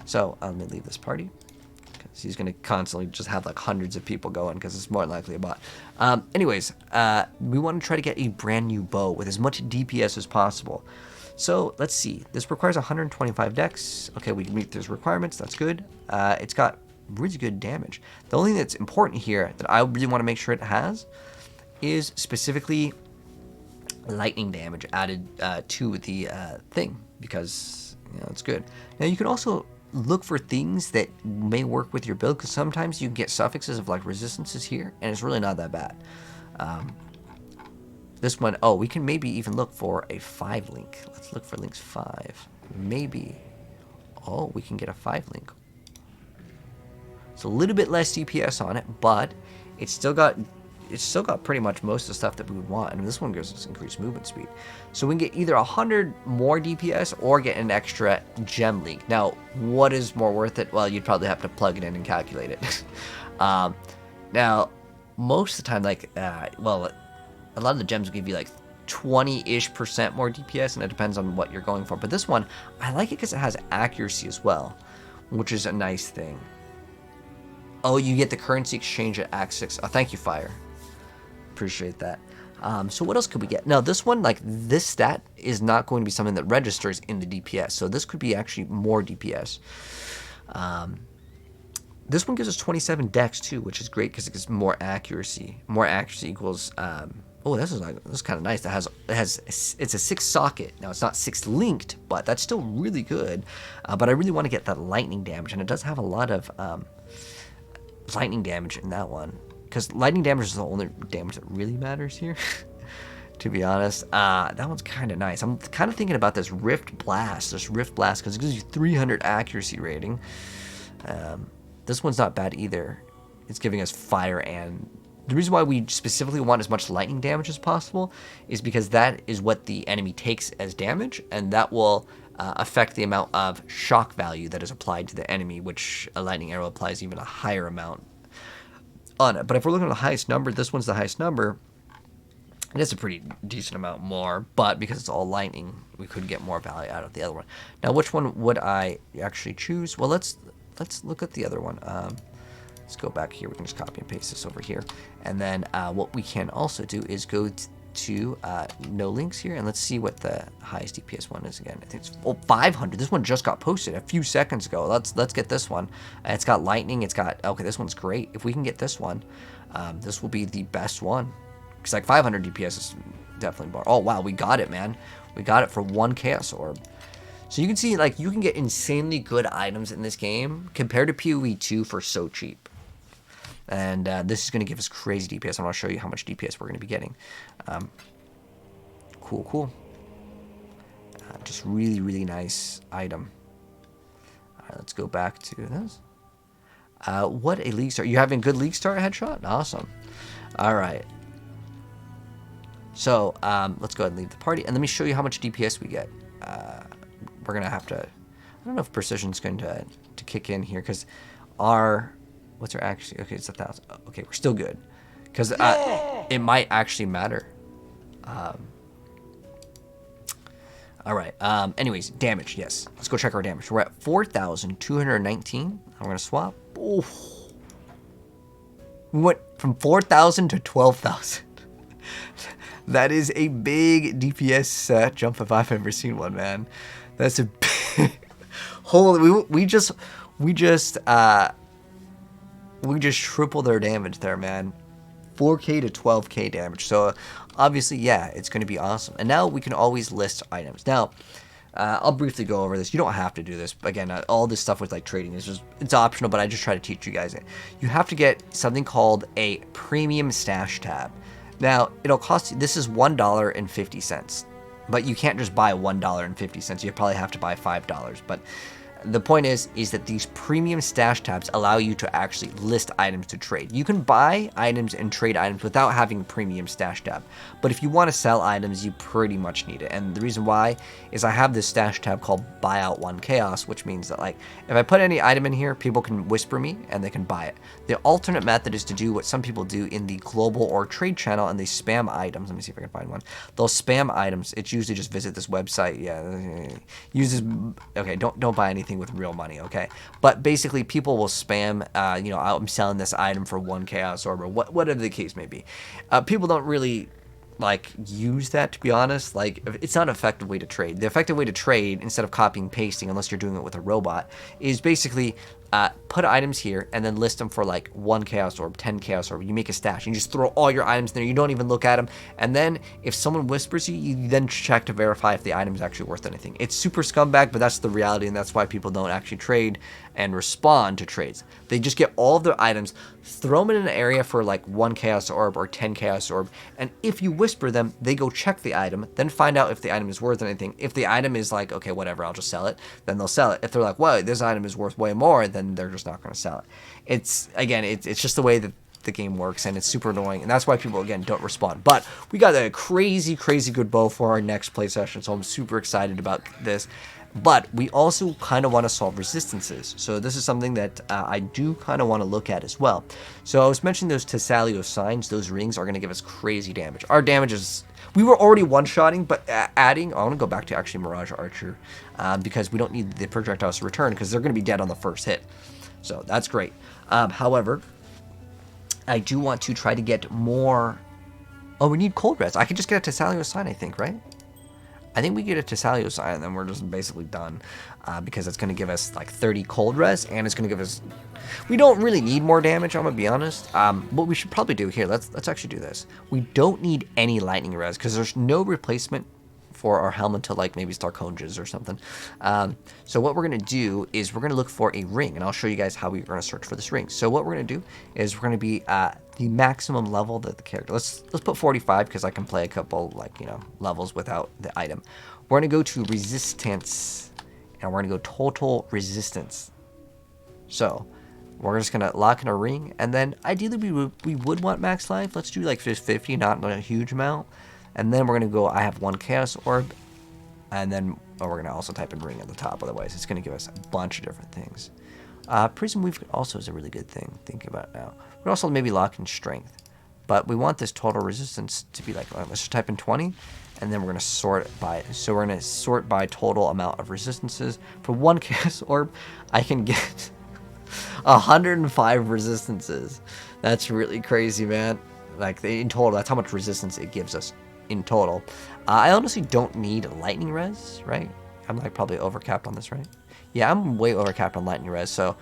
So let me leave this party because he's going to constantly just have like hundreds of people going because it's more than likely a bot. Anyways, we want to try to get a brand new bow with as much DPS as possible. So let's see. This requires 125 dex. Okay, we can meet those requirements. That's good. It's got really good damage. The only thing that's important here that I really want to make sure it has is specifically lightning damage added to the thing because it's good. Now you can also look for things that may work with your build because sometimes you can get suffixes of like resistances here, and it's really not that bad. This one, oh, we can maybe even look for a 5 link. Let's look for links 5. Maybe. Oh, we can get a 5 link. It's a little bit less DPS on it, but it's still got pretty much most of the stuff that we would want. And this one gives us increased movement speed. So we can get either 100 more DPS or get an extra gem link. Now, what is more worth it? Well, you'd probably have to plug it in and calculate it. Now, most of the time, like, a lot of the gems will give you like 20-ish% more DPS, and it depends on what you're going for. But this one, I like it because it has accuracy as well, which is a nice thing. Oh, you get the currency exchange at Act 6. Oh, thank you, Fire. Appreciate that. So what else could we get? Now, this one, like, this stat is not going to be something that registers in the DPS. So this could be actually more DPS. This one gives us 27 dex, too, which is great because it gives more accuracy. More accuracy equals... oh, this is kind of nice. It's a 6 socket. Now, it's not 6 linked, but that's still really good. But I really want to get that lightning damage, and it does have a lot of lightning damage in that one. Because lightning damage is the only damage that really matters here, to be honest. That one's kind of nice. I'm kind of thinking about this Rift Blast. Because it gives you 300 accuracy rating. This one's not bad either. It's giving us fire, and the reason why we specifically want as much lightning damage as possible is because that is what the enemy takes as damage, and that will affect the amount of shock value that is applied to the enemy, which a lightning arrow applies even a higher amount on it. But if we're looking at the highest number, this one's the highest number. It is a pretty decent amount more, but because it's all lightning, we could get more value out of the other one. Now, which one would I actually choose? Well, let's look at the other one. Let's go back here. We can just copy and paste this over here. And then what we can also do is go to no links here, and let's see what the highest DPS one is again. I think it's 500. This one just got posted a few seconds ago. Let's get this one. It's got lightning. It's got, okay, this one's great. If we can get this one, this will be the best one. Because like 500 DPS is definitely more. Oh, wow, we got it, man. We got it for 1 Chaos Orb. So you can see, like, you can get insanely good items in this game compared to PoE 2 for so cheap. And this is going to give us crazy DPS. I'm going to show you how much DPS we're going to be getting. Cool. Just really, really nice item. All right, let's go back to this. What a League Start. You having good League Start headshot? Awesome. All right. So let's go ahead and leave the party. And let me show you how much DPS we get. We're going to have to... I don't know if Precision's going to kick in here because our... What's our actually? Okay, it's 1,000. Okay, we're still good. Because it might actually matter. Alright, anyways, damage, yes. Let's go check our damage. We're at 4,219. I'm going to swap. Oh. We went from 4,000 to 12,000. That is a big DPS jump if I've ever seen one, man. That's a big... Holy, we just tripled their damage there, man. 4k to 12k damage. So obviously, yeah, it's going to be awesome. And now we can always list items. Now, I'll briefly go over this. You don't have to do this. Again, all this stuff with like trading is just, it's optional, but I just try to teach you guys it. You have to get something called a premium stash tab. Now, it'll cost you, this is $1.50. But you can't just buy $1.50. You probably have to buy $5. But the point is that these premium stash tabs allow you to actually list items to trade. You can buy items and trade items without having a premium stash tab. But if you want to sell items, you pretty much need it. And the reason why is I have this stash tab called Buyout 1 Chaos, which means that, like, if I put any item in here, people can whisper me and they can buy it. The alternate method is to do what some people do in the global or trade channel, and they spam items. Let me see if I can find one. They'll spam items. It's usually just visit this website. Yeah, uses. Okay, don't buy anything with real money, okay? But basically, people will spam, you know, I'm selling this item for 1 Chaos Orb, or whatever the case may be. People don't really, like, use that, to be honest. Like, it's not an effective way to trade. The effective way to trade, instead of copying and pasting, unless you're doing it with a robot, is basically put items here and then list them for like 1 Chaos Orb, 10 Chaos Orb. You make a stash and you just throw all your items in there. You don't even look at them. And then if someone whispers you then check to verify if the item is actually worth anything. It's super scumbag, but that's the reality, and that's why people don't actually trade and respond to trades. They just get all of their items, throw them in an area for like 1 Chaos Orb or 10 Chaos Orb, and if you whisper them, they go check the item, then find out if the item is worth anything. If the item is like, okay, whatever, I'll just sell it, then they'll sell it. If they're like, whoa, this item is worth way more, then they're just not going to sell it. It's just the way that the game works, and it's super annoying, and that's why people, again, don't respond. But we got a crazy good bow for our next play session, so I'm super excited about this. But we also kind of want to solve resistances, so this is something that I do kind of want to look at as well. So I was mentioning those Tessalio signs. Those rings are going to give us crazy damage. Our damage is, we were already one-shotting, but adding, I want to go back to actually Mirage Archer, because we don't need the projectiles to return, because they're going to be dead on the first hit. So that's great. However, I do want to try to get more. Oh, we need cold res. I could just get a Tessalio sign, I think, right? I think we get a Tessalio sign, and then we're just basically done, because it's going to give us like 30 cold res, and it's going to give us. We don't really need more damage, I'm gonna be honest. What we should probably do here, let's actually do this. We don't need any lightning res because there's no replacement for our helmet to like maybe Starconges or something. So what we're gonna do is we're gonna look for a ring, and I'll show you guys how we're gonna search for this ring. So what we're gonna do is we're gonna be the maximum level that the character. Let's put 45 because I can play a couple like levels without the item. We're gonna go to resistance, and we're gonna go total resistance. So we're just gonna lock in a ring, and then ideally we would want max life. Let's do like 50, not a huge amount. And then we're gonna go. I have one chaos orb, and then we're gonna also type in ring at the top. Otherwise, it's gonna give us a bunch of different things. Prism Weave also is a really good thing. Thinking about it now, we also maybe lock in strength, but we want this total resistance to be like. Let's just type in 20, and then we're gonna sort it by. So we're gonna sort by total amount of resistances. For one chaos orb, I can get 105 resistances. That's really crazy, man. Like in total, that's how much resistance it gives us in total. I honestly don't need lightning res, right? I'm like probably overcapped on this, right? Yeah, I'm way overcapped on lightning res, so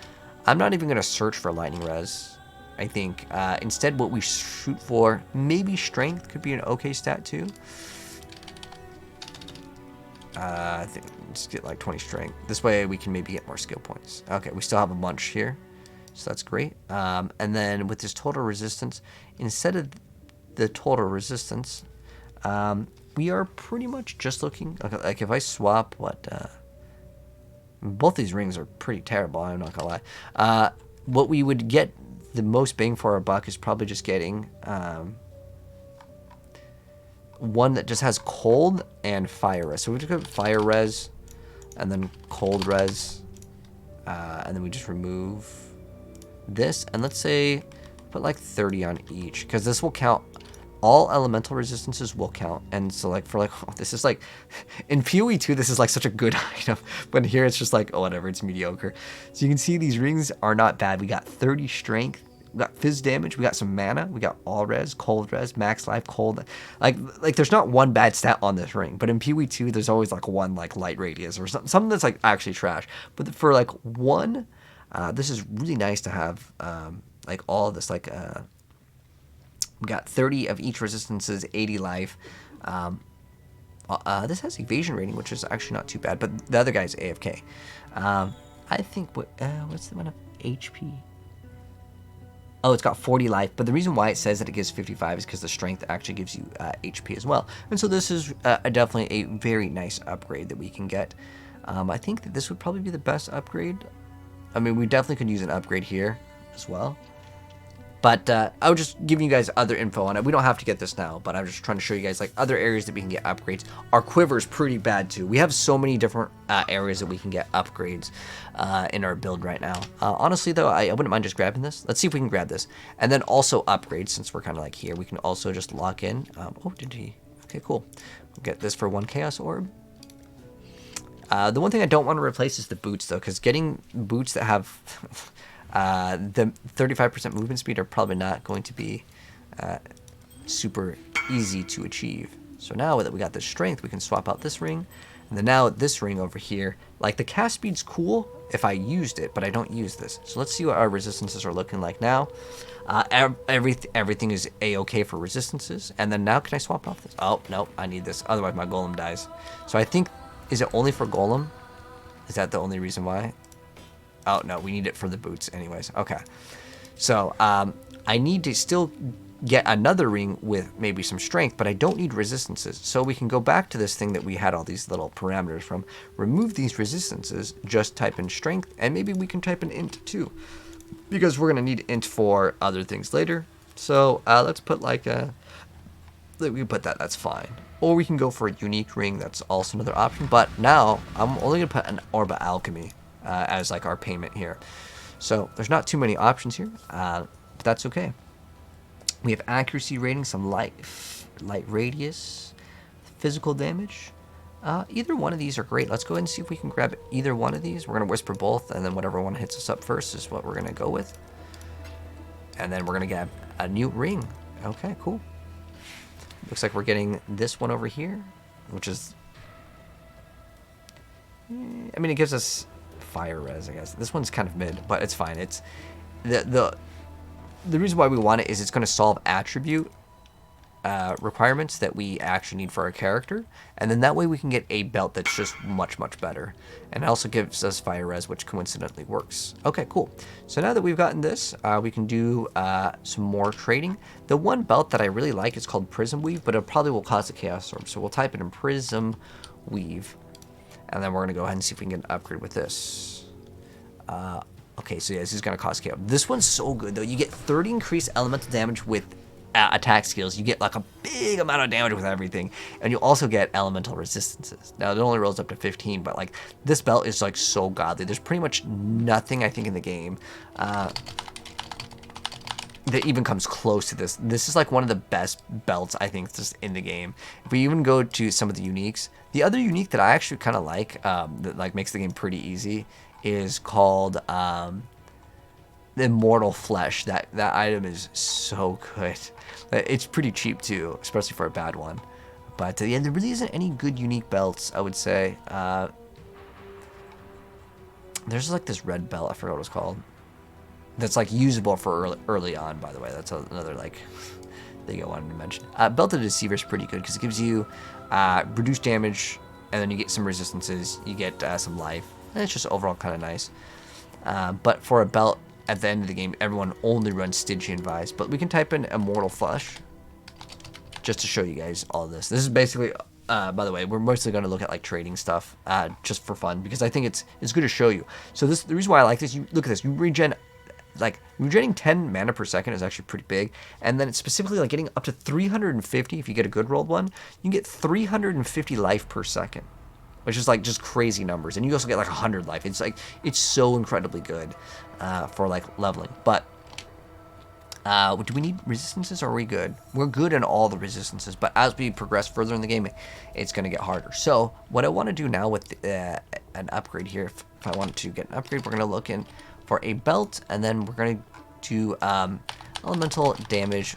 I'm not even gonna search for lightning res. I think instead what we shoot for, maybe strength could be an okay stat too. I think just get like 20 strength. This way we can maybe get more skill points. Okay, we still have a bunch here, so that's great. And then with this total resistance, instead of the total resistance, we are pretty much just looking like if I swap what both these rings are pretty terrible, I'm not gonna lie. What we would get the most bang for our buck is probably just getting one that just has cold and fire res. So we just go fire res and then cold res, and then we just remove this, and let's say put like 30 on each, because this will count. All elemental resistances will count, and so like for like this is like in PoE 2 this is like such a good item, but here it's just like oh whatever, it's mediocre. So you can see these rings are not bad. We got 30 strength, we got fizz damage, we got some mana, we got all res, cold res, max life, cold. Like there's not one bad stat on this ring, but in PoE 2 there's always like one like light radius or something that's like actually trash. But for like one, this is really nice to have like all of this like we got 30 of each resistances, 80 life. This has evasion rating, which is actually not too bad, but the other guy's AFK. I think what's the amount of HP? Oh, it's got 40 life, but the reason why it says that it gives 55 is because the strength actually gives you HP as well. And so this is definitely a very nice upgrade that we can get. I think that this would probably be the best upgrade. I mean, we definitely could use an upgrade here as well. But I was just giving you guys other info on it. We don't have to get this now, but I'm just trying to show you guys like other areas that we can get upgrades. Our quiver is pretty bad too. We have so many different areas that we can get upgrades in our build right now. Honestly though, I wouldn't mind just grabbing this. Let's see if we can grab this. And then also upgrades, since we're kind of like here. We can also just lock in. Oh, did he? Okay, cool. We'll get this for one chaos orb. The one thing I don't want to replace is the boots though, because getting boots that have the 35% movement speed are probably not going to be super easy to achieve. So now that we got this strength, we can swap out this ring, and then now this ring over here, like the cast speed's cool if I used it, but I don't use this. So let's see what our resistances are looking like now. Everything is a-okay for resistances, and then now can I swap off this? Oh no, I need this, otherwise my golem dies. So I think, is it only for golem? Is that the only reason why? Oh, no, we need it for the boots anyways. Okay. So, I need to still get another ring with maybe some strength, but I don't need resistances. So we can go back to this thing that we had all these little parameters from. Remove these resistances, just type in strength, and maybe we can type in int too, because we're going to need int for other things later. So, let's put like a... We put that, that's fine. Or we can go for a unique ring, that's also another option. But now, I'm only going to put an Orb of Alchemy as like our payment here. So there's not too many options here, but that's okay. We have accuracy rating, some light radius, physical damage. Either one of these are great. Let's go ahead and see if we can grab either one of these. We're going to whisper both, and then whatever one hits us up first is what we're going to go with. And then we're going to get a new ring. Okay, cool. Looks like we're getting this one over here, which is... I mean, it gives us fire res, I guess. This one's kind of mid, but it's fine. It's the reason why we want it is it's going to solve attribute requirements that we actually need for our character, and then that way we can get a belt that's just much better, and it also gives us fire res, which coincidentally works. Okay, cool. So now that we've gotten this, we can do some more trading. The one belt that I really like is called Prism Weave, but it probably will cost a Chaos Orb, so we'll type it in Prism Weave, and then we're going to go ahead and see if we can get an upgrade with this. Okay, so yeah, this is going to cost Chaos. This one's so good though. You get 30 increased elemental damage with attack skills. You get like a big amount of damage with everything, and you also get elemental resistances. Now it only rolls up to 15, but like this belt is like so godly. There's pretty much nothing I think in the game that even comes close to this. This is like one of the best belts I think just in the game. If we even go to some of the uniques, the other unique that I actually kind of like that like makes the game pretty easy is called Immortal Flesh. That item is so good. It's pretty cheap too, especially for a bad one. But yeah, there really isn't any good unique belts, I would say. There's like this red belt, I forgot what it's called, that's like usable for early on, by the way. That's another like thing I wanted to mention. Belt of Deceiver is pretty good because it gives you reduced damage, and then you get some resistances, you get some life, and it's just overall kind of nice. But for a belt, at the end of the game, everyone only runs Stygian Vise, but we can type in Immortal Flesh just to show you guys all this. This is basically, by the way, we're mostly going to look at like trading stuff just for fun, because I think it's good to show you. So the reason why I like this, you look at this, you regen, like regenerating 10 mana per second is actually pretty big, and then it's specifically like getting up to 350 if you get a good rolled one. You can get 350 life per second, which is like just crazy numbers, and you also get like 100 life. It's like, it's so incredibly good for like leveling. But do we need resistances, or are we good? We're good in all the resistances, but as we progress further in the game, it's going to get harder. So what I want to do now with an upgrade here, if I want to get an upgrade, we're going to look in for a belt, and then we're going to do elemental damage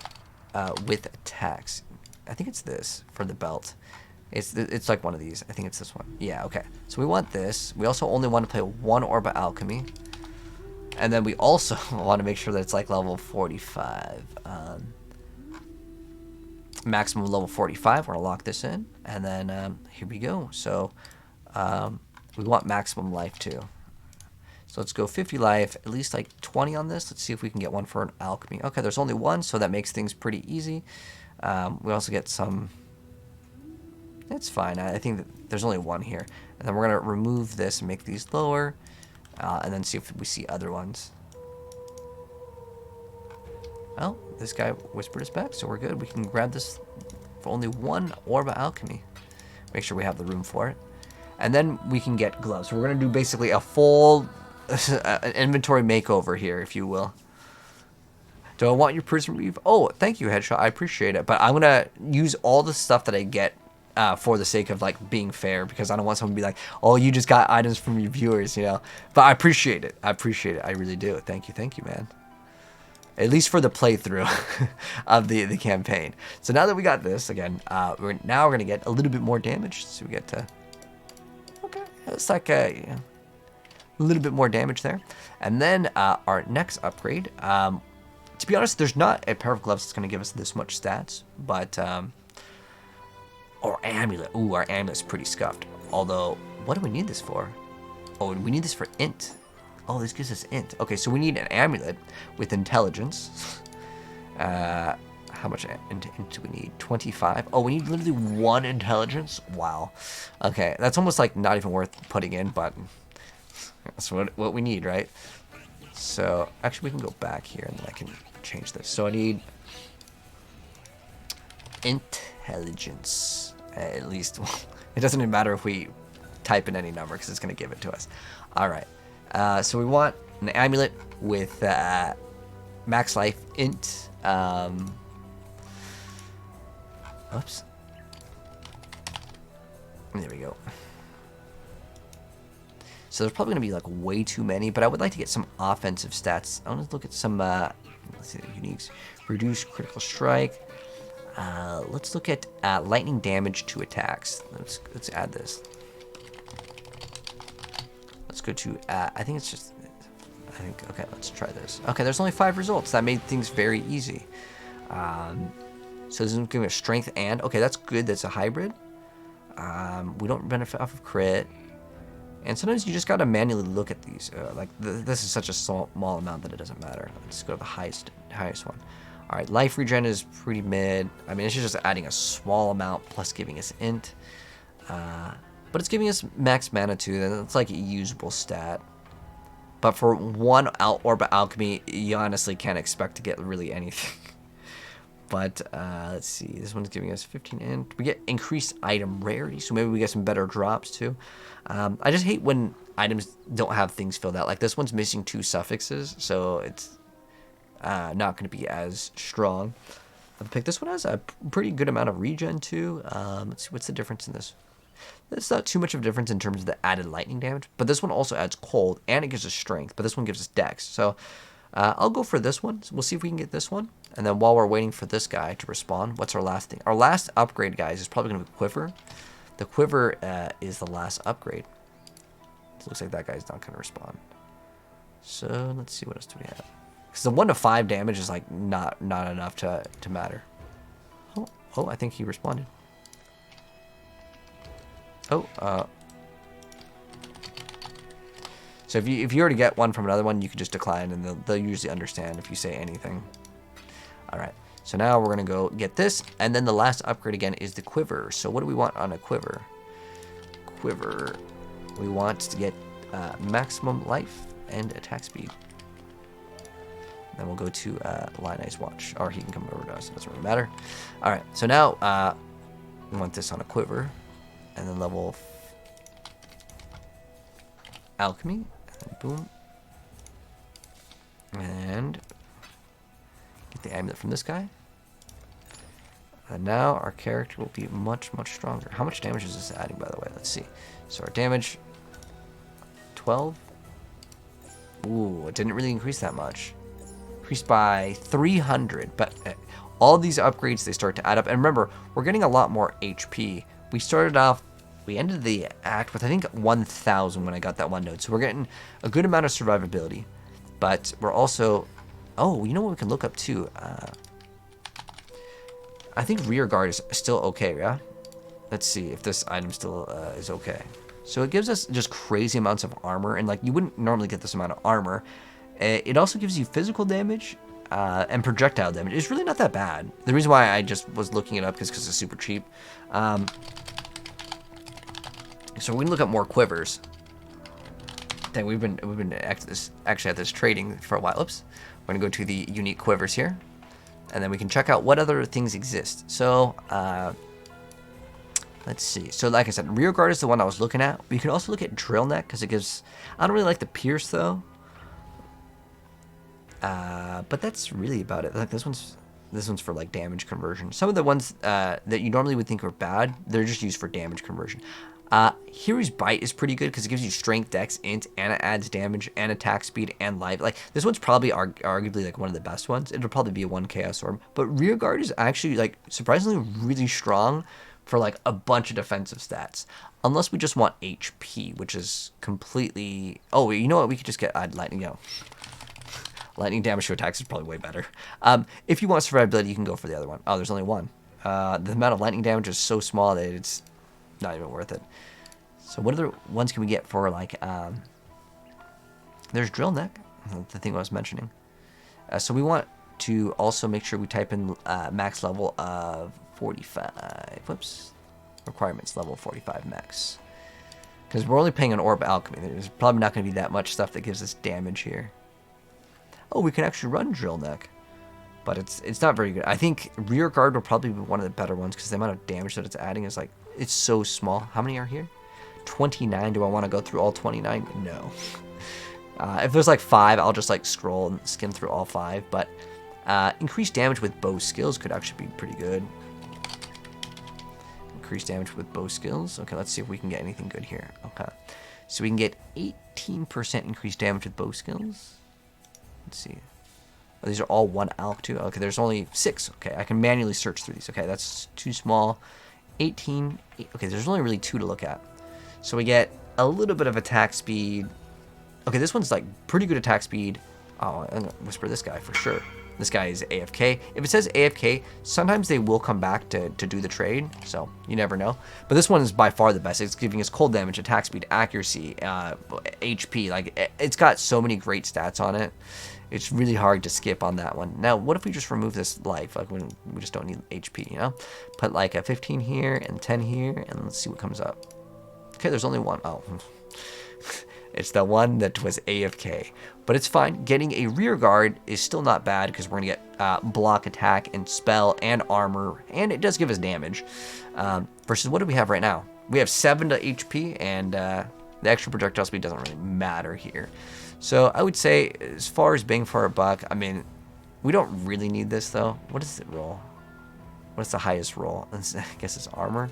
with attacks. I think it's this for the belt. It's like one of these. I think it's this one. Yeah, okay. So we want this. We also only want to play one Orb of Alchemy. And then we also want to make sure that it's like level 45. Maximum level 45. We're going to lock this in. And then here we go. So we want maximum life too. So let's go 50 life, at least like 20 on this. Let's see if we can get one for an alchemy. Okay, there's only one, so that makes things pretty easy. We also get some... It's fine. I think that there's only one here. And then we're going to remove this and make these lower. And then see if we see other ones. Well, this guy whispered us back, so we're good. We can grab this for only one Orb of Alchemy. Make sure we have the room for it. And then we can get gloves. So we're going to do basically a full inventory makeover here, if you will. Do I want your Prism Weave? Oh, thank you, Headshot. I appreciate it. But I'm going to use all the stuff that I get for the sake of like being fair, because I don't want someone to be like, oh, you just got items from your viewers, you know. But I appreciate it. I appreciate it. I really do. Thank you, man. At least for the playthrough of the campaign. So now that we got this, again, we're going to get a little bit more damage. So we get to... Okay, it's like a little bit more damage there. And then our next upgrade, to be honest, there's not a pair of gloves that's going to give us this much stats, but... Or amulet. Ooh, our amulet's pretty scuffed. Although, what do we need this for? Oh, we need this for int. Oh, this gives us int. Okay, so we need an amulet with intelligence. How much int do we need? 25. Oh, we need literally 1 intelligence? Wow. Okay, that's almost like not even worth putting in, but that's what we need, right? So, actually, we can go back here and then I can change this. So I need intelligence. At least, it doesn't even matter if we type in any number because it's going to give it to us. All right. So we want an amulet with max life int. Oops. There we go. So there's probably going to be like way too many, but I would like to get some offensive stats. I want to look at some, let's see, uniques. Reduce critical strike. Let's look at lightning damage to attacks. Let's add this. Let's go to, I think it's just, okay, let's try this. Okay, there's only 5 results. That made things very easy. So this is giving us strength and, okay, that's good. That's a hybrid. We don't benefit off of crit. And sometimes you just got to manually look at these. This is such a small amount that it doesn't matter. Let's go to the highest one. All right, life regen is pretty mid. I mean, it's just adding a small amount plus giving us int. But it's giving us max mana too, and it's like a usable stat. But for one orb of alchemy, you honestly can't expect to get really anything. But let's see, this one's giving us 15 int. We get increased item rarity, so maybe we get some better drops too. I just hate when items don't have things filled out. Like this one's missing 2 suffixes, so it's not going to be as strong. I'll pick this one has a pretty good amount of regen too. Let's see, what's the difference in this? There's not too much of a difference in terms of the added lightning damage, but this one also adds cold and it gives us strength, but this one gives us dex. So I'll go for this one. So we'll see if we can get this one. And then while we're waiting for this guy to respawn, what's our last thing? Our last upgrade, guys, is probably going to be Quiver. The Quiver is the last upgrade. It looks like that guy's not going to respawn. So let's see, what else do we have? Because the 1 to 5 damage is like not enough to matter. Oh, I think he responded. So if you already get one from another one, you can just decline, and they'll usually understand if you say anything. All right, so now we're gonna go get this, and then the last upgrade again is the Quiver. So what do we want on a Quiver? Quiver, we want to get maximum life and attack speed. Then we'll go to Line Ice Watch, or he can come over to us. It doesn't really matter. All right, so now we want this on a Quiver, and then level alchemy. Boom. And get the amulet from this guy. And now our character will be much stronger. How much damage is this adding, by the way? Let's see. So our damage, 12. Ooh, it didn't really increase that much. Increased by 300. But all these upgrades, they start to add up. And remember, we're getting a lot more HP. We ended the act with, I think, 1,000 when I got that one node. So we're getting a good amount of survivability. But we're also... Oh, you know what we can look up too? I think rear guard is still okay, yeah? Let's see if this item still is okay. So it gives us just crazy amounts of armor. And like, you wouldn't normally get this amount of armor. It also gives you physical damage and projectile damage. It's really not that bad. The reason why I just was looking it up is because it's super cheap. So we can look at more quivers. Dang, we've been actually at this trading for a while. Oops. We're gonna go to the unique quivers here, and then we can check out what other things exist. So let's see. So like I said, rear guard is the one I was looking at. We can also look at drill neck because it gives. I don't really like the pierce though. But that's really about it. Like this one's for like damage conversion. Some of the ones that you normally would think are bad, they're just used for damage conversion. Hiri's Bite is pretty good because it gives you strength, dex, int, and it adds damage and attack speed and life. Like this one's probably arguably like one of the best ones. It'll probably be a 1 chaos orb. But rear guard is actually like surprisingly really strong for like a bunch of defensive stats. Unless we just want HP, which is completely. Oh, you know what? We could just get lightning. Lightning damage to attacks is probably way better. If you want survivability, you can go for the other one. Oh, there's only one. The amount of lightning damage is so small that it's not even worth it. So what other ones can we get for like there's drill neck, the thing I was mentioning. So we want to also make sure we type in max level of 45. Whoops. Requirements level 45 max. Because we're only paying an orb alchemy. There's probably not going to be that much stuff that gives us damage here. Oh, we can actually run drill neck. But it's not very good. I think rear guard will probably be one of the better ones because the amount of damage that it's adding is like, it's so small. How many are here? 29. Do I want to go through all 29? No. If there's like 5, I'll just like scroll and skim through all 5. But increased damage with bow skills could actually be pretty good. increased damage with bow skills. Okay, let's see if we can get anything good here. Okay, so we can get 18% increased damage with bow skills. Let's see. Oh, these are all 1 alch too. Okay, there's only 6. Okay, I can manually search through these. Okay, that's too small. 18. Okay, there's only really 2 to look at. So we get a little bit of attack speed. Okay, this one's like pretty good attack speed. Oh, I'm gonna whisper this guy for sure. This guy is AFK. If it says AFK, sometimes they will come back to do the trade, so you never know. But this one is by far the best. It's giving us cold damage, attack speed, accuracy, HP. Like, it's got so many great stats on it. It's really hard to skip on that one. Now, what if we just remove this life? Like, when we just don't need HP, you know? Put like a 15 here and 10 here, and let's see what comes up. Okay, there's only 1. Oh. It's the one that was AFK. But it's fine. Getting a rear guard is still not bad because we're going to get block, attack, and spell, and armor. And it does give us damage. Versus what do we have right now? We have 7 to HP, and the extra projectile speed doesn't really matter here. So I would say, as far as bang for our buck, I mean, we don't really need this, though. What does it roll? What's the highest roll? I guess it's armor.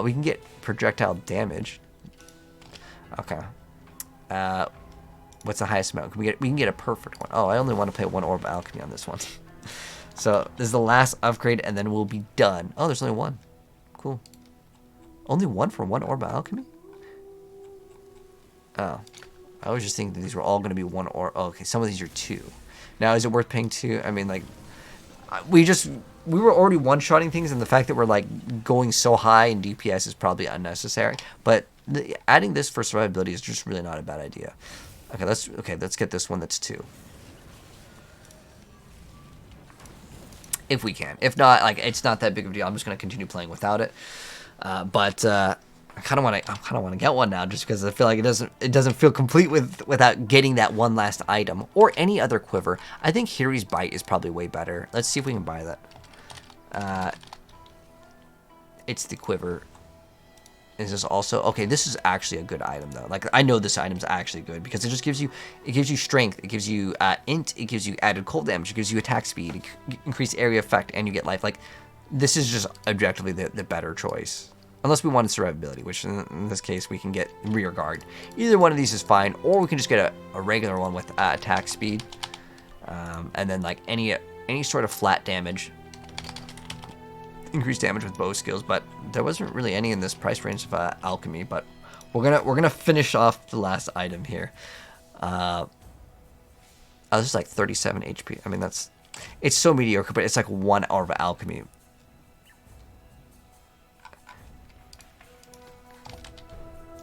We can get projectile damage. Okay. What's the highest amount? We can get a perfect one. Oh, I only want to play 1 orb alchemy on this one. So this is the last upgrade, and then we'll be done. Oh, there's only 1. Cool. Only 1 for 1 orb alchemy? Oh, I was just thinking that these were all going to be 1 orb. Oh, okay, some of these are 2. Now, is it worth paying 2? I mean, like, we were already one-shotting things, and the fact that we're like going so high in DPS is probably unnecessary. But adding this for survivability is just really not a bad idea. Okay, let's get this one that's 2. If we can. If not, like, it's not that big of a deal. I'm just gonna continue playing without it. But I kind of want to get one now, just because I feel like it doesn't feel complete without getting that one last item or any other quiver. I think Hiri's Bite is probably way better. Let's see if we can buy that. It's the quiver. Is this also okay? This is actually a good item though. Like, I know this item's actually good because it just gives you strength, it gives you int, it gives you added cold damage, it gives you attack speed, increased area effect, and you get life. Like, this is just objectively the better choice. Unless we wanted survivability, which in this case we can get rear guard. Either one of these is fine, or we can just get a regular one with attack speed, and then like any sort of flat damage. Increased damage with bow skills, but there wasn't really any in this price range of alchemy. But we're gonna finish off the last item here. Oh, this is like 37 HP. I mean, it's so mediocre, but it's like 1 hour of alchemy.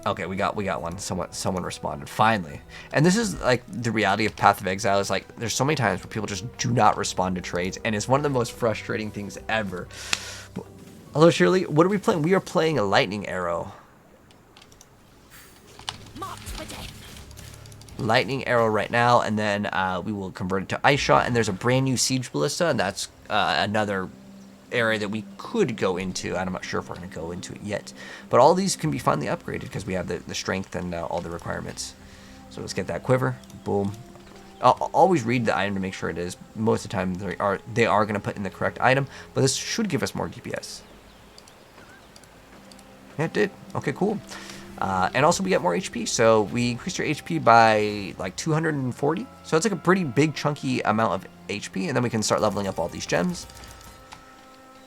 Okay, we got one. Someone responded finally. And this is like the reality of Path of Exile. Is like there's so many times where people just do not respond to trades, and it's one of the most frustrating things ever. Hello, Shirley. What are we playing? We are playing a lightning arrow. Lightning arrow right now, and then we will convert it to ice shot. And there's a brand new siege ballista, and that's another area that we could go into, and I'm not sure if we're going to go into it yet. But all these can be finally upgraded because we have the strength and all the requirements. So let's get that quiver. Boom. I'll always read the item to make sure it is. Most of the time they are going to put in the correct item, but this should give us more DPS. Yeah, it did. Okay, cool. And also we get more HP, so we increased our HP by like 240. So it's like a pretty big chunky amount of HP, and then we can start leveling up all these gems.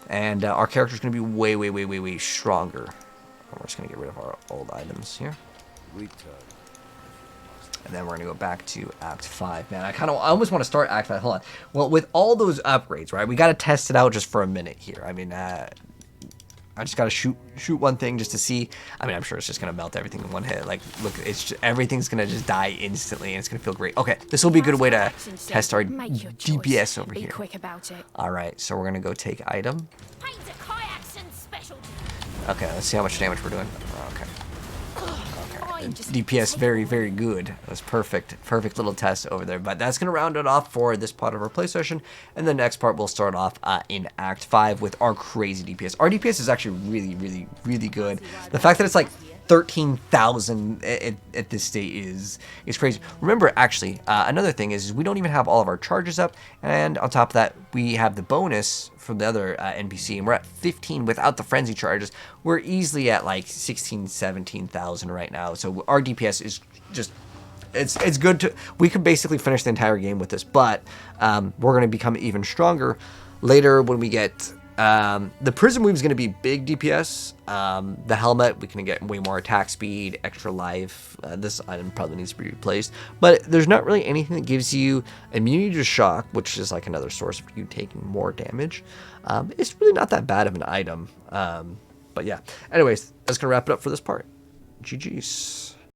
And our character's going to be way stronger. We're just going to get rid of our old items here. And then we're going to go back to Act 5. Man, I almost want to start Act 5. Hold on. Well, with all those upgrades, right, we got to test it out just for a minute here. I mean, I just got to shoot one thing just to see. I mean, I'm sure it's just going to melt everything in one hit. Like, look, everything's going to just die instantly, and it's going to feel great. Okay, this will be a good way to test our DPS over here. Quick about it. All right, so we're going to go take item. Okay, let's see how much damage we're doing. Okay. DPS very good. It was perfect little test over there. But that's gonna round it off for this part of our play session, and the next part we'll start off in Act 5 with our crazy DPS. Our DPS is actually really good. The fact that it's like 13,000 at this state is crazy. Remember, actually, another thing is we don't even have all of our charges up, and on top of that, we have the bonus from the other NPC, and we're at 15 without the frenzy charges. We're easily at like 16, 17,000 right now. So our DPS is just, it's good to, we could basically finish the entire game with this, but we're going to become even stronger later when we get, the prison move is going to be big DPS. The helmet, we can get way more attack speed, extra life. This item probably needs to be replaced, but there's not really anything that gives you immunity to shock, which is like another source of you taking more damage. It's really not that bad of an item. But yeah, anyways, that's going to wrap it up for this part. GG's.